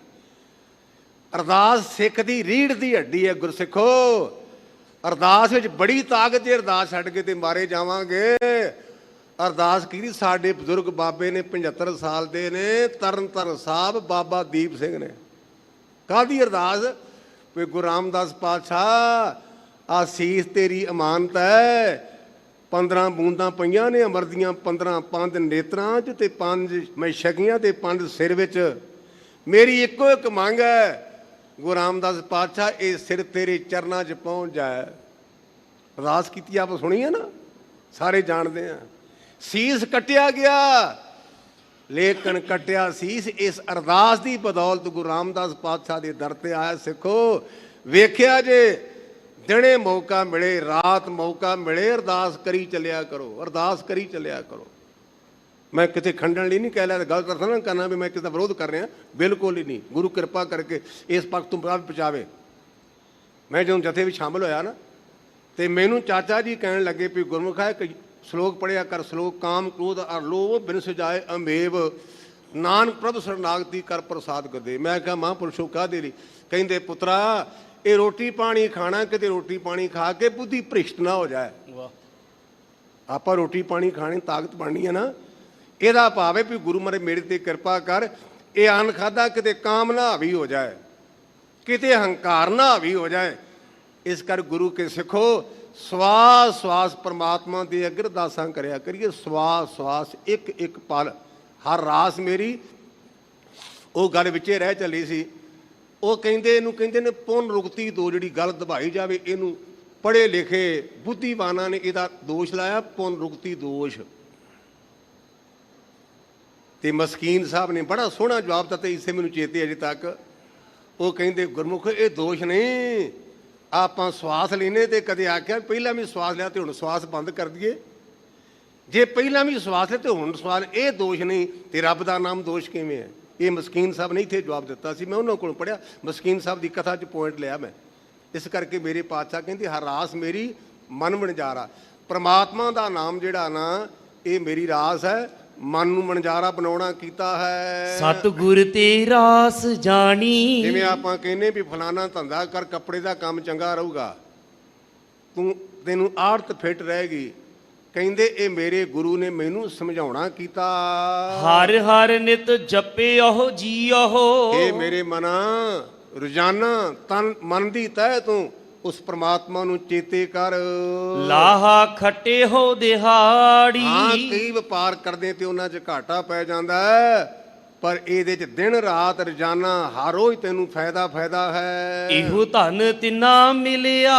ਅਰਦਾਸ ਸਿੱਖ ਦੀ ਰੀੜ੍ਹ ਦੀ ਹੱਡੀ ਹੈ ਗੁਰਸਿੱਖੋ। ਅਰਦਾਸ ਵਿੱਚ ਬੜੀ ਤਾਕਤ ਹੈ। ਅਰਦਾਸ ਛੱਡ ਕੇ ਤੇ ਮਾਰੇ ਜਾਵਾਂਗੇ। ਅਰਦਾਸ ਕੀਤੀ ਸਾਡੇ ਬਜ਼ੁਰਗ ਬਾਬੇ ਨੇ, 75 ਸਾਲ ਦੇ ਨੇ, ਤਰਨ ਤਾਰਨ ਸਾਹਿਬ ਬਾਬਾ ਦੀਪ ਸਿੰਘ ਨੇ। ਕਾਹਦੀ ਅਰਦਾਸ? ਵੀ ਗੁਰੂ ਰਾਮਦਾਸ ਪਾਤਸ਼ਾਹ ਆ ਸੀਸ ਤੇਰੀ ਅਮਾਨਤ ਹੈ, 15 ਬੂੰਦਾਂ ਪਈਆਂ ਨੇ ਅਮਰ ਦੀਆਂ, 15 ਪੰਜ ਨੇਤਰਾਂ 'ਚ ਤੇ 5 ਮੈਂ ਛਕੀਆਂ ਤੇ 5 ਸਿਰ ਵਿੱਚ। ਮੇਰੀ ਇੱਕੋ ਇੱਕ ਮੰਗ ਹੈ ਗੁਰੂ ਰਾਮਦਾਸ ਪਾਤਸ਼ਾਹ, ਇਹ ਸਿਰ ਤੇਰੇ ਚਰਨਾਂ 'ਚ ਪਹੁੰਚ ਜਾਏ। ਅਰਦਾਸ ਕੀਤੀ ਆਪ ਸੁਣੀ ਹੈ ਨਾ, ਸਾਰੇ ਜਾਣਦੇ ਆ। ਸੀਸ ਕੱਟਿਆ ਗਿਆ ਲੇਕਿਨ ਕੱਟਿਆ ਸੀਸ ਇਸ ਅਰਦਾਸ ਦੀ ਬਦੌਲਤ ਗੁਰੂ ਰਾਮਦਾਸ ਪਾਤਸ਼ਾਹ ਦੇ ਦਰ ਤੇ ਆਇਆ। ਸਿੱਖੋ ਵੇਖਿਆ ਜੇ ਦਿਨੇ ਮੌਕਾ ਮਿਲੇ, ਰਾਤ ਮੌਕਾ ਮਿਲੇ, ਅਰਦਾਸ ਕਰੀ ਚੱਲਿਆ ਕਰੋ, ਅਰਦਾਸ ਕਰੀ ਚੱਲਿਆ ਕਰੋ। ਮੈਂ ਕਿਤੇ ਖੰਡਣ ਲਈ ਨਹੀਂ ਕਹਿ ਲਿਆ, ਗਲਤ ਅਰਥ ਨਾ ਕਰਨਾ ਵੀ ਮੈਂ ਕਿਸੇ ਦਾ ਵਿਰੋਧ ਕਰ ਰਿਹਾ, ਬਿਲਕੁਲ ਹੀ ਨਹੀਂ। ਗੁਰੂ ਕਿਰਪਾ ਕਰਕੇ ਇਸ ਪੱਖ ਤੋਂ ਪਹੁੰਚਾਵੇ। ਮੈਂ ਜਦੋਂ ਜਥੇ ਵਿੱਚ ਸ਼ਾਮਿਲ ਹੋਇਆ ਨਾ, ਤੇ ਮੈਨੂੰ ਚਾਚਾ ਜੀ ਕਹਿਣ ਲੱਗੇ ਵੀ ਗੁਰਮੁਖ ਹੈ ਕਿ ਸ਼ਲੋਕ ਪੜ੍ਹਿਆ ਕਰ, ਸ਼ਲੋਕ ਕਾਮ ਕ੍ਰੋਧ ਅਰ ਲੋਭ ਬਿਨ ਸਜਾਏ ਅਮੇਵ ਨਾਨਕ ਪ੍ਰਭ ਸ਼ਰਨਾਗਤੀ ਕਰ ਪ੍ਰਸਾਦ ਗੁਰਦੇਵ। ਮੈਂ ਕਿਹਾ ਮਹਾਂਪੁਰਸ਼ੋ ਕਾਹਦੇ ਲਈ? ਕਹਿੰਦੇ ਪੁੱਤਰਾ ਇਹ ਰੋਟੀ ਪਾਣੀ ਖਾਣਾ, ਕਿਤੇ ਰੋਟੀ ਪਾਣੀ ਖਾ ਕੇ ਬੁੱਧੀ ਭ੍ਰਿਸ਼ਟ ਨਾ ਹੋ ਜਾਏ। ਆਪਾਂ ਰੋਟੀ ਪਾਣੀ ਖਾਣੀ, ਤਾਕਤ ਬਣਨੀ ਹੈ ਨਾ, ਇਹਦਾ ਭਾਵ ਹੈ ਵੀ ਗੁਰੂ ਮਹਾਰਾਜ ਮੇਰੇ ਤੇ ਕਿਰਪਾ ਕਰ, ਇਹ ਅੰਨ ਖਾਧਾ ਕਿਤੇ ਕਾਮ ਨਾ ਹਾਵੀ ਹੋ ਜਾਏ, ਕਿਤੇ ਹੰਕਾਰ ਨਾ ਹਾਵੀ ਹੋ ਜਾਏ। ਇਸ ਕਰ ਗੁਰੂ ਕੇ ਸਿੱਖੋ ਸਵਾਸ ਸਵਾਸ ਪਰਮਾਤਮਾ ਦੇ ਅੱਗੇ ਅਰਦਾਸਾਂ ਕਰਿਆ ਕਰੀਏ। ਸਵਾਸ ਸਵਾਸ ਇੱਕ ਇੱਕ ਪਲ ਹਰ ਰਾਸ ਮੇਰੀ। ਉਹ ਗੱਲ ਵਿੱਚੇ ਰਹਿ ਚੱਲੀ ਸੀ। ਉਹ ਕਹਿੰਦੇ ਇਹਨੂੰ ਕਹਿੰਦੇ ਨੇ ਪੁੰਨ ਰੁਕਤੀ ਦੋ, ਜਿਹੜੀ ਗੱਲ ਦਬਾਈ ਜਾਵੇ। ਇਹਨੂੰ ਪੜ੍ਹੇ ਲਿਖੇ ਬੁੱਧੀਵਾਨਾਂ ਨੇ ਇਹਦਾ ਦੋਸ਼ ਲਾਇਆ, ਪੁੰਨ ਰੁਕਤੀ ਦੋਸ਼। ਤੇ ਮਸਕੀਨ ਸਾਹਿਬ ਨੇ ਬੜਾ ਸੋਹਣਾ ਜਵਾਬ ਦਿੱਤਾ, ਇਸੇ ਮੈਨੂੰ ਚੇਤੇ ਅਜੇ ਤੱਕ। ਉਹ ਕਹਿੰਦੇ ਗੁਰਮੁਖ ਇਹ ਦੋਸ਼ ਨਹੀਂ, ਆਪਾਂ ਸਵਾਸ ਲੈਨੇ ਤੇ ਕਦੇ ਆਖਿਆ ਪਹਿਲਾਂ ਵੀ ਸਵਾਸ ਲਿਆ ਤੇ ਹੁਣ ਸਵਾਸ ਬੰਦ ਕਰ ਦਈਏ? ਜੇ ਪਹਿਲਾਂ ਵੀ ਸਵਾਸ ਲਿਆ ਤੇ ਹੁਣ ਸਵਾਲ, ਇਹ ਦੋਸ਼ ਨਹੀਂ ਤੇ ਰੱਬ ਦਾ ਨਾਮ ਦੋਸ਼ ਕਿਵੇਂ ਹੈ? ਇਹ ਮਸਕੀਨ ਸਾਹਿਬ ਨੇ ਇੱਥੇ ਜਵਾਬ ਦਿੱਤਾ ਸੀ। ਮੈਂ ਉਹਨਾਂ ਕੋਲੋਂ ਪੜ੍ਹਿਆ, ਮਸਕੀਨ ਸਾਹਿਬ ਦੀ ਕਥਾ 'ਚ ਪੁਆਇੰਟ ਲਿਆ ਮੈਂ। ਇਸ ਕਰਕੇ ਮੇਰੇ ਪਾਤਸ਼ਾਹ ਕਹਿੰਦੇ ਹਰ ਰਾਸ ਮੇਰੀ ਮਨ ਵਣਜਾਰਾ। ਪ੍ਰਮਾਤਮਾ ਦਾ ਨਾਮ ਜਿਹੜਾ ਨਾ ਇਹ ਮੇਰੀ ਰਾਸ ਹੈ, ਮਨ ਨੂੰ ਵਣਜਾਰਾ ਬਣਾਉਣਾ ਕੀਤਾ ਹੈ। ਸਤਿਗੁਰ ਤੇ ਰਾਸ ਜਾਣੀ। ਜਿਵੇਂ ਆਪਾਂ ਕਹਿੰਦੇ ਵੀ ਫਲਾਣਾ ਧੰਦਾ ਕਰ, ਕੱਪੜੇ ਦਾ ਕੰਮ ਚੰਗਾ ਰਹੂਗਾ, ਤੈਨੂੰ ਆੜਤ ਫਿੱਟ ਰਹੇਗੀ। ਕਹਿੰਦੇ ਇਹ ਮੇਰੇ ਗੁਰੂ ਨੇ ਮੈਨੂੰ ਸਮਝਾਉਣਾ ਕੀਤਾ। ਹਰ ਹਰ ਨਿਤ ਜਪਿਓ ਜੀਓ। ਇਹ ਮੇਰੇ ਮਨਾ ਰੋਜ਼ਾਨਾ ਤਨ ਮਨ ਦੀ ਤਹਿ ਤੋਂ ਉਸ ਪ੍ਰਮਾਤਮਾ ਨੂੰ ਚੇਤੇ ਕਰ। ਲਾਹਾ ਖੱਟੇ ਹੋ ਦਿਹਾੜੀ। ਹਾਂ ਕਈ ਵਪਾਰ ਕਰਦੇ ਤੇ ਉਹਨਾਂ 'ਚ ਘਾਟਾ ਪੈ ਜਾਂਦਾ ਹੈ, ਪਰ ਇਹਦੇ 'ਚ ਦਿਨ ਰਾਤ ਰੋਜ਼ਾਨਾ ਹਰ ਰੋਜ਼ ਤੈਨੂੰ ਫਾਇਦਾ ਫਾਇਦਾ ਹੈ। ਇਹੋ ਧਨ ਤਿਨਾ ਮਿਲਿਆ।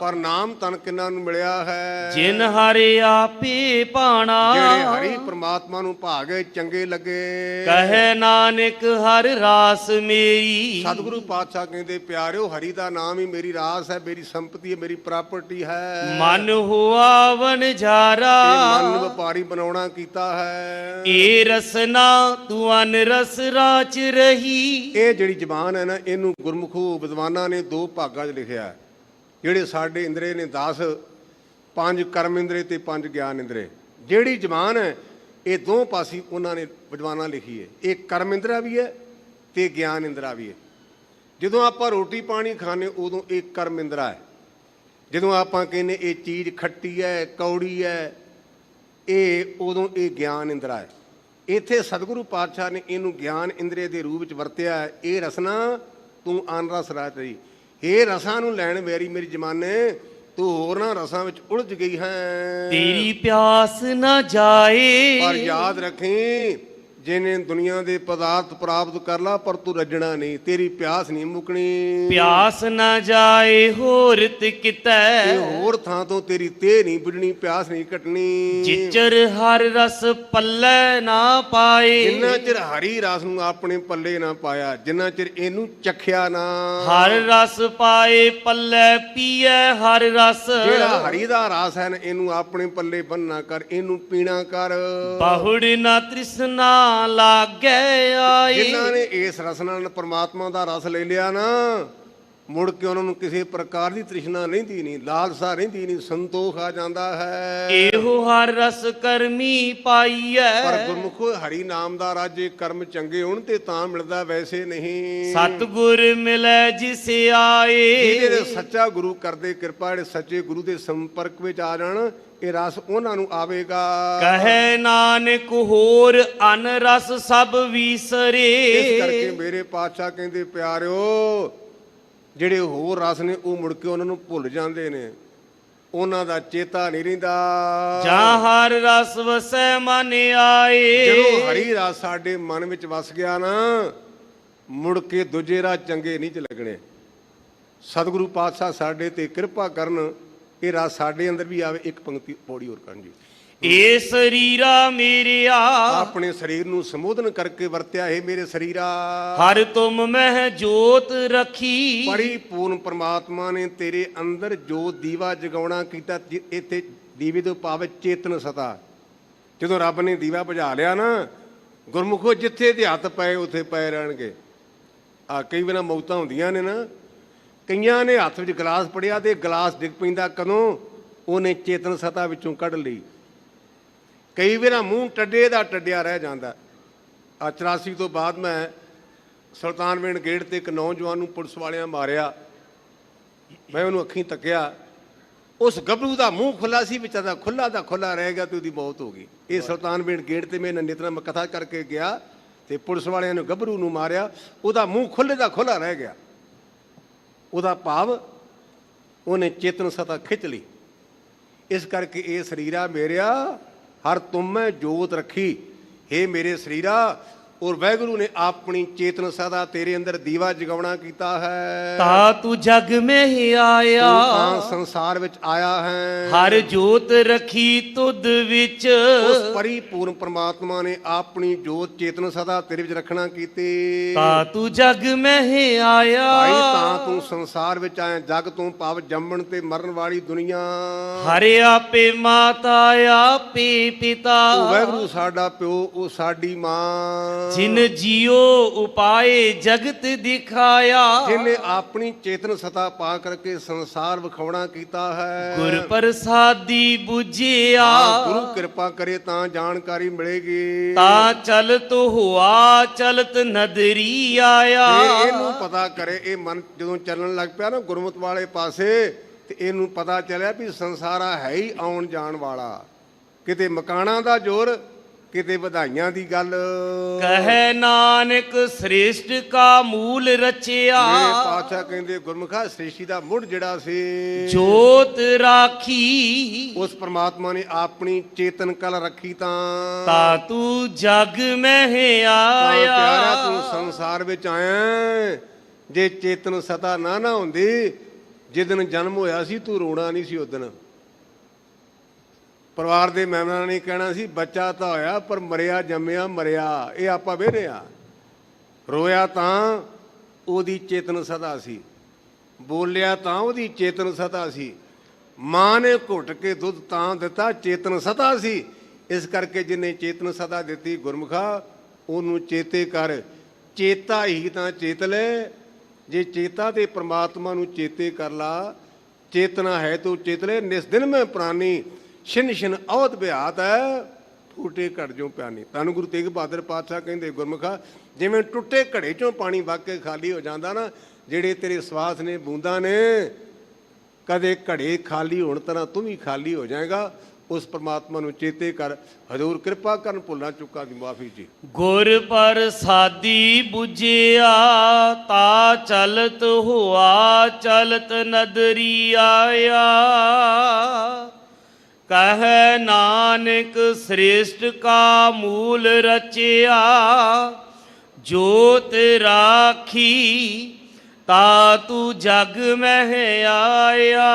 ਪਰ ਨਾਮ ਤਨ ਕਿੰਨਾਂ ਨੂੰ ਮਿਲਿਆ ਹੈ? ਜਿਨ ਹਰਿ ਆਪੇ ਪਾਣਾ। ਜਿਹੜੇ ਹਰੀ ਪ੍ਰਮਾਤਮਾ ਨੂੰ ਭਾਗੇ ਚੰਗੇ ਲੱਗੇ। ਕਹੇ ਨਾਨਕ ਹਰ ਰਾਸ ਮੇਰੀ। ਸਤਿਗੁਰੂ ਪਾਤਸ਼ਾਹ ਕਹਿੰਦੇ ਪਿਆਰਿਓ ਹਰੀ ਦਾ ਨਾਮ ਹੀ ਮੇਰੀ ਰਾਸ ਹੈ, ਮੇਰੀ ਸੰਪਤੀ ਹੈ, ਮੇਰੀ ਪ੍ਰਾਪਰਟੀ ਹੈ। ਮਨ ਹੁਆ ਵਣਜਾਰਾ। ਮਨ ਨੂੰ ਵਪਾਰੀ ਬਣਾਉਣਾ ਕੀਤਾ ਹੈ। ਏ ਰਸਨਾ ਤੂੰ ਅਨ ਰਸ ਰਾਚ ਰਹੀ। ਇਹ ਜਿਹੜੀ ਜ਼ਬਾਨ ਹੈ ਨਾ, ਇਹਨੂੰ ਗੁਰਮੁਖੂ ਵਿਦਵਾਨਾਂ ਨੇ 2 ਭਾਗਾਂ 'ਚ ਲਿਖਿਆ। ਜਿਹੜੇ ਸਾਡੇ ਇੰਦਰੇ ਨੇ 10, 5 ਕਰਮ ਇੰਦਰੇ ਤੇ 5 ਗਿਆਨ ਇੰਦਰੇ। ਜਿਹੜੀ ਜ਼ਬਾਨ ਹੈ ਇਹ 2 ਪਾਸੇ ਉਹਨਾਂ ਨੇ ਵਿਦਵਾਨਾਂ ਲਿਖੀ ਹੈ। ਇਹ ਕਰਮ ਇੰਦਰਾ ਵੀ ਹੈ ਤੇ ਗਿਆਨ ਇੰਦਰਾ ਵੀ ਹੈ। ਜਦੋਂ ਆਪਾਂ ਰੋਟੀ ਪਾਣੀ ਖਾਂਦੇ ਉਦੋਂ ਇਹ ਕਰਮ ਇੰਦਰਾ ਹੈ। ਜਦੋਂ ਆਪਾਂ ਕਹਿੰਦੇ ਇਹ ਚੀਜ਼ ਖੱਟੀ ਹੈ, ਕੌੜੀ ਹੈ, ਇਹ ਉਦੋਂ ਇਹ ਗਿਆਨ ਇੰਦਰਾ ਹੈ। ਇੱਥੇ ਸਤਿਗੁਰੂ ਪਾਤਸ਼ਾਹ ਨੇ ਇਹਨੂੰ ਗਿਆਨ ਇੰਦਰੇ ਦੇ ਰੂਪ ਵਿੱਚ ਵਰਤਿਆ। ਇਹ ਰਸਨਾ ਤੂੰ ਅਨ ਰਸ ਰਾਚ ਰਹੀ। ਇਹ ਰਸਾਂ ਨੂੰ ਲੈਣ ਮੇਰੀ ਜਮਾਨੇ ਤੂੰ ਹੋਰਨਾਂ ਰਸਾਂ ਵਿੱਚ ਉਲਝ ਗਈ ਹੈ। ਤੇਰੀ ਪਿਆਸ ਨਾ ਜਾਏ। ਪਰ ਯਾਦ ਰੱਖੀ ਜਿਹਨੇ ਦੁਨੀਆ ਦੇ ਪਦਾਰਥ ਪ੍ਰਾਪਤ ਕਰ ਲਾ ਪਰ ਤੂੰ ਰੱਜਣਾ ਨਹੀਂ, ਤੇਰੀ ਪਿਆਸ ਨਹੀਂ ਮੁੱਕਣੀ। ਪਿਆਸ ਨਾ ਜਾਏ ਹੋਰਤ ਕਿਤੈ। ਇਹ ਹੋਰ ਥਾਂ ਤੋਂ ਤੇਰੀ ਤੇ ਨਹੀਂ ਬੁਝਣੀ, ਪਿਆਸ ਨਹੀਂ ਕੱਟਣੀ। ਜਿਚਰ ਹਰ ਰਸ ਪੱਲੇ ਨਾ ਪਾਏ। ਜਿੰਨਾ ਚਿਰ ਹਰੀ ਰਸ ਨੂੰ ਆਪਣੇ ਪੱਲੇ ਨਾ ਪਾਇਆ, ਜਿੰਨਾ ਚਿਰ ਇਹਨੂੰ ਚਖਿਆ ਨਾ। ਹਰ ਰਸ ਪਾਏ ਪੱਲੇ ਪੀਏ ਹਰ ਰਸ। ਜਿਹੜਾ ਹਰੀ ਦਾ ਰਸ ਹੈ ਨਾ ਇਹਨੂੰ ਆਪਣੇ ਪੱਲੇ ਬੰਨ੍ਹਣਾ ਕਰ, ਇਹਨੂੰ ਪੀਣਾ ਕਰ। ਬਹੁੜ ਨਾ ਤ੍ਰਿਸ਼ਨਾ ਲਾਗੇ ਆਏ। ਜਿਨ੍ਹਾਂ ਨੇ ਇਸ ਰਸ ਨਾਲ ਪਰਮਾਤਮਾ ਦਾ ਰਸ ਲੈ ਲਿਆ ਨਾ, ਮੁੜ ਕੇ ਉਹਨਾਂ ਨੂੰ ਕਿਸੇ ਪ੍ਰਕਾਰ ਦੀ ਤ੍ਰਿਸ਼ਨਾ ਰਹਿੰਦੀ ਨਹੀਂ, ਲਾਲਸਾ ਰਹਿੰਦੀ ਨਹੀਂ, ਸੰਤੋਖ ਆ ਜਾਂਦਾ ਹੈ। ਇਹੋ ਹਰ ਰਸ ਕਰਮੀ ਪਾਈਐ। ਪਰ ਗੁਰਮੁਖੋ ਹਰੀ ਨਾਮ ਦਾ ਰਾਜੇ ਕਰਮ ਚੰਗੇ ਹੋਣ ਤੇ ਤਾਂ ਮਿਲਦਾ, ਵੈਸੇ ਨਹੀਂ। ਸਤਿਗੁਰ ਮਿਲੈ ਜਿਸ ਆਏ। ਜਿਹਦੇ ਸੱਚਾ ਗੁਰੂ ਕਰਦੇ ਕਿਰਪਾ, ਜਿਹੜੇ ਸੱਚੇ ਗੁਰੂ ਦੇ ਸੰਪਰਕ ਵਿੱਚ ਆ ਜਾਣ, ਇਹ ਰਸ ਉਹਨਾਂ ਨੂੰ ਆਵੇਗਾ। ਕਹੇ ਨਾਨਕ ਹੋਰ ਅਨ ਰਸ ਸਭ ਵੀਸਰੇ। ਇਸ ਕਰਕੇ ਮੇਰੇ ਪਾਤਸ਼ਾਹ ਕਹਿੰਦੇ ਪਿਆਰਿਓ ਜਿਹੜੇ ਹੋਰ ਰਸ ਨੇ ਉਹ ਮੁੜ ਕੇ ਉਹਨਾਂ ਨੂੰ ਭੁੱਲ ਜਾਂਦੇ ਨੇ। ਉਹਨਾਂ ਦਾ ਚੇਤਾ ਨਹੀਂ ਰਹਿੰਦਾ। ਜਾਂ ਹਰ ਰਸ ਵਸੈ ਮਨ ਆਏ। ਜਦੋਂ ਹਰੀ ਰਸ ਸਾਡੇ ਮਨ ਵਿੱਚ ਵਸ ਗਿਆ ਨਾ, ਮੁੜ ਕੇ ਦੂਜੇ ਰਾਹ ਚੰਗੇ ਨਹੀਂ ਚ ਲੱਗਣੇ। ਸਤਿਗੁਰੂ ਪਾਤਸ਼ਾਹ ਸਾਡੇ ਤੇ ਕਿਰਪਾ ਕਰਨ, ਇਹ ਰਸ ਸਾਡੇ ਅੰਦਰ ਵੀ ਆਵੇ। ਇੱਕ ਪੰਕਤੀ ਪੌੜੀ ਹੋਰ ਕਰਨ ਜੀ। ਏ ਸਰੀਰਾ ਮੇਰਿਆ, ਆਪਣੇ ਸਰੀਰ ਨੂੰ ਸੰਬੋਧਨ ਕਰਕੇ ਵਰਤਿਆ, ਹੈ ਮੇਰੇ ਸਰੀਰਾ। ਹਰ ਤੁਮ ਮਹਿ ਜੋਤ ਰੱਖੀ। ਪਰਿਪੂਰਨ ਪ੍ਰਮਾਤਮਾ ਨੇ ਤੇਰੇ ਅੰਦਰ ਜੋ ਦੀਵਾ ਜਗਾਉਣਾ ਕੀਤਾ। ਇੱਥੇ ਦੀਵੇ ਤੋਂ ਭਾਵ ਚੇਤਨ ਸਤਾ। ਜਦੋਂ ਰੱਬ ਨੇ ਦੀਵਾ ਬੁਝਾ ਲਿਆ ਨਾ, ਗੁਰਮੁਖੋ ਜਿੱਥੇ ਦੇ ਹੱਥ ਪਏ ਉੱਥੇ ਪਏ ਰਹਿਣਗੇ। ਆ ਕਈ ਵਾਰ ਮੌਤਾਂ ਹੁੰਦੀਆਂ ਨੇ ਨਾ, ਕਈਆਂ ਨੇ ਹੱਥ ਵਿੱਚ ਗਲਾਸ ਫੜਿਆ ਤੇ ਗਲਾਸ ਡਿੱਗ ਪੈਂਦਾ, ਕਦੋਂ ਉਹਨੇ ਚੇਤਨ ਸਤਾ ਵਿੱਚੋਂ ਕੱਢ ਲਈ। ਕਈ ਵਾਰ ਮੂੰਹ ਟੱਡੇ ਦਾ ਟੱਡਿਆ ਰਹਿ ਜਾਂਦਾ। ਆ 84 ਤੋਂ ਬਾਅਦ ਮੈਂ ਸੁਲਤਾਨਵਿੰਡ ਗੇਟ ਤੇ ਇੱਕ ਨੌਜਵਾਨ ਨੂੰ ਪੁਲਿਸ ਵਾਲਿਆਂ ਮਾਰਿਆ। ਮੈਂ ਉਹਨੂੰ ਅੱਖੀਂ ਤੱਕਿਆ, ਉਸ ਗੱਭਰੂ ਦਾ ਮੂੰਹ ਖੁੱਲਾ ਸੀ, ਵਿਚਾਰਾ ਖੁੱਲਾ ਦਾ ਖੁੱਲਾ ਰਹਿ ਗਿਆ ਤੇ ਉਹਦੀ ਮੌਤ ਹੋ ਗਈ। ਇਹ ਸੁਲਤਾਨਵਿੰਡ ਗੇਟ ਤੇ ਮੈਂ ਨਿਤਨੇਮ ਕਥਾ ਕਰਕੇ ਗਿਆ ਤੇ ਪੁਲਿਸ ਵਾਲਿਆਂ ਨੇ ਗੱਭਰੂ ਨੂੰ ਮਾਰਿਆ, ਉਹਦਾ ਮੂੰਹ ਖੁੱਲੇ ਦਾ ਖੁੱਲਾ ਰਹਿ ਗਿਆ। ਉਹਦਾ ਭਾਵ ਉਹਨੇ ਚੇਤਨ ਸਤਾ ਖਿੱਚ ਲਈ। ਇਸ ਕਰਕੇ ਇਹ ਸਰੀਰਾ ਮੇਰਿਆ, ਹਰ ਤੁਮੈ ਜੋਤ ਰੱਖੀ। ਹੇ ਮੇਰੇ ਸਰੀਰਾ, ਔਰ ਵਾਹਿਗੁਰੂ ਨੇ ਆਪਣੀ ਚੇਤਨ ਸਦਾ ਤੇਰੇ ਅੰਦਰ ਦੀਵਾ ਜਗਾਉਣਾ ਕੀਤਾ ਹੈ। ਤਾ ਤੂੰ ਜਗ ਮਹਿ ਆਇਆ, ਤਾਂ ਸੰਸਾਰ ਵਿੱਚ ਆਇਆ ਹੈ। ਹਰ ਜੋਤ ਰੱਖੀ ਤੁਧ ਵਿੱਚ। ਉਸ ਪਰਿਪੂਰਨ ਪ੍ਰਮਾਤਮਾ ਨੇ ਆਪਣੀ ਜੋਤ ਚੇਤਨ ਸਦਾ ਤੇਰੇ ਵਿੱਚ ਰੱਖਣਾ ਕੀਤੀ। ਤਾ ਤੂੰ ਜਗ ਮਹਿ ਆਇਆ, ਭਾਈ ਤਾਂ ਤੂੰ ਸੰਸਾਰ ਵਿੱਚ ਆਇਆ। ਜਗ ਤੋਂ ਭਾਵ ਜੰਮਣ ਤੇ ਮਰਨ ਵਾਲੀ ਦੁਨੀਆ। ਹਰੇ ਆਪੇ ਮਾਤਾ ਆਪੇ ਪਿਤਾ। ਉਹ ਵਾਹਿਗੁਰੂ ਸਾਡਾ ਪਿਓ, ਉਹ ਸਾਡੀ ਮਾਂ। ਜਿਨ ਜੀਓ ਉਪਾਏ ਜਗਤ ਦਿਖਾਇਆ। ਜਿਹਨੇ ਆਪਣੀ ਚੇਤਨ ਸਤਾ ਪਾ ਕਰਕੇ ਸੰਸਾਰ ਵਿਖਾਉਣਾ ਕੀਤਾ ਹੈ। ਗੁਰ ਪ੍ਰਸਾਦੀ ਬੁਝਿਆ, ਗੁਰੂ ਕਿਰਪਾ ਕਰੇ ਤਾਂ ਜਾਣਕਾਰੀ ਮਿਲੇਗੀ। ਤਾਂ ਚਲਤ ਹੁਆ ਚਲਤ ਨਦਰੀ ਆਇਆ। ਤੇ ਇਹਨੂੰ ਪਤਾ ਕਰੇ, ਇਹ ਮਨ ਜਦੋਂ ਚੱਲਣ ਲੱਗ ਪਿਆ ਨਾ ਗੁਰਮਤਿ ਵਾਲੇ ਪਾਸੇ, ਤੇ ਇਹਨੂੰ ਪਤਾ ਚੱਲਿਆ ਵੀ ਸੰਸਾਰਾ ਹੈ ਹੀ ਆਉਣ ਜਾਣ ਵਾਲਾ। ਕਿਤੇ ਮਕਾਨਾਂ ਦਾ ਜ਼ੋਰ, ਕਿਤੇ ਵਧਾਈਆਂ ਦੀ ਗੱਲ। ਕਹੈ ਨਾਨਕ ਸ੍ਰੇਸ਼ਟ ਕਾ ਮੂਲ ਰਚਿਆ। ਮੇਰੇ ਪਾਤਸ਼ਾਹ ਕਹਿੰਦੇ ਗੁਰਮੁਖਾ, ਸ੍ਰੇਸ਼ਟੀ ਦਾ ਮੁੱਢ ਜਿਹੜਾ ਸੀ ਜੋਤ ਰਾਖੀ। ਉਸ ਪ੍ਰਮਾਤਮਾ ਨੇ ਆਪਣੀ ਚੇਤਨ ਕਲ ਰੱਖੀ। ਤਾ ਤੂੰ ਜਗ ਮਹਿ ਆਇਆ। ਪਿਆਰਾ ਤੂੰ ਸੰਸਾਰ ਵਿੱਚ ਆਇਆ। ਜੇ ਚੇਤਨ ਸਤਾ ਨਾ ਹੁੰਦੀ, ਜਿੱਦਣ ਜਨਮ ਹੋਇਆ ਸੀ ਤੂੰ ਰੋਣਾ ਨਹੀਂ ਸੀ। ਉਦਣ ਪਰਿਵਾਰ ਦੇ ਮੈਂਬਰਾਂ ਨੇ ਕਹਿਣਾ ਸੀ, ਬੱਚਾ ਤਾਂ ਹੋਇਆ ਪਰ ਮਰਿਆ ਜੰਮਿਆ ਮਰਿਆ। ਇਹ ਆਪਾਂ ਵੇਖਦੇ ਆ। ਰੋਇਆ ਤਾਂ ਉਹਦੀ ਚੇਤਨ ਸਤਾ ਸੀ, ਬੋਲਿਆ ਤਾਂ ਉਹਦੀ ਚੇਤਨ ਸਤਾ ਸੀ, ਮਾਂ ਨੇ ਘੁੱਟ ਕੇ ਦੁੱਧ ਤਾਂ ਦਿੱਤਾ, ਚੇਤਨ ਸਤਾ ਸੀ। ਇਸ ਕਰਕੇ ਜਿਹਨੇ ਚੇਤਨ ਸਤਾ ਦਿੱਤੀ, ਗੁਰਮੁਖਾ ਉਹਨੂੰ ਚੇਤੇ ਕਰ। ਚੇਤਾ ਹੀ ਤਾਂ ਚੇਤ ਲੈ। ਜੇ ਚੇਤਾ ਤੇ ਪ੍ਰਮਾਤਮਾ ਨੂੰ ਚੇਤੇ ਕਰ ਲਾ। ਚੇਤਨਾ ਹੈ ਤੂੰ ਚੇਤ ਲੈ। ਨਿਸ ਦਿਨ ਮੈਂ ਪ੍ਰਾਨੀ, ਛਿਨ ਛਿਨ ਅਵਧ ਬਿਹਾਤ ਹੈ, ਫੂਟੇ ਘੜ ਜੋ ਪਿਆਨੀ। ਤੁਹਾਨੂੰ ਗੁਰੂ ਤੇਗ ਬਹਾਦਰ ਪਾਤਸ਼ਾਹ ਕਹਿੰਦੇ ਗੁਰਮੁਖਾ, ਜਿਵੇਂ ਟੁੱਟੇ ਘੜੇ ਚੋਂ ਪਾਣੀ ਵਗ ਕੇ ਖਾਲੀ ਹੋ ਜਾਂਦਾ ਨਾ, ਜਿਹੜੇ ਤੇਰੇ ਸਵਾਸ ਨੇ, ਬੂੰਦਾਂ ਨੇ, ਕਦੇ ਘੜੇ ਖਾਲੀ ਹੋਣ ਤਰ੍ਹਾਂ ਤੂੰ ਵੀ ਖਾਲੀ ਹੋ ਜਾਏਗਾ। ਉਸ ਪਰਮਾਤਮਾ ਨੂੰ ਚੇਤੇ ਕਰ। ਹਜ਼ੂਰ ਕਿਰਪਾ ਕਰਨ, ਭੁੱਲਾਂ ਚੁੱਕਾਂ ਦੀ ਮਾਫੀ ਜੀ। ਗੁਰ ਪ੍ਰਸਾਦੀ ਬੁਝਿਆ, ਤਾ ਚਲਤ ਹੁਆ ਚਲਤ ਨਦਰੀ ਆਇਆ। ਕਹੈ ਨਾਨਕ ਸ੍ਰੇਸ਼ਟ ਕਾ ਮੂਲ ਰਚਿਆ। ਜੋਤ ਰਾਖੀ, ਤਾ ਤੂੰ ਜਗ ਮਹਿ ਆਇਆ।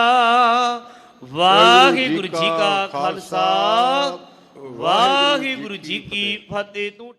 ਵਾਹਿਗੁਰੂ ਜੀ ਕਾ ਖਾਲਸਾ, ਵਾਹਿਗੁਰੂ ਜੀ ਕੀ ਫਤਿਹ। ਤੂੰ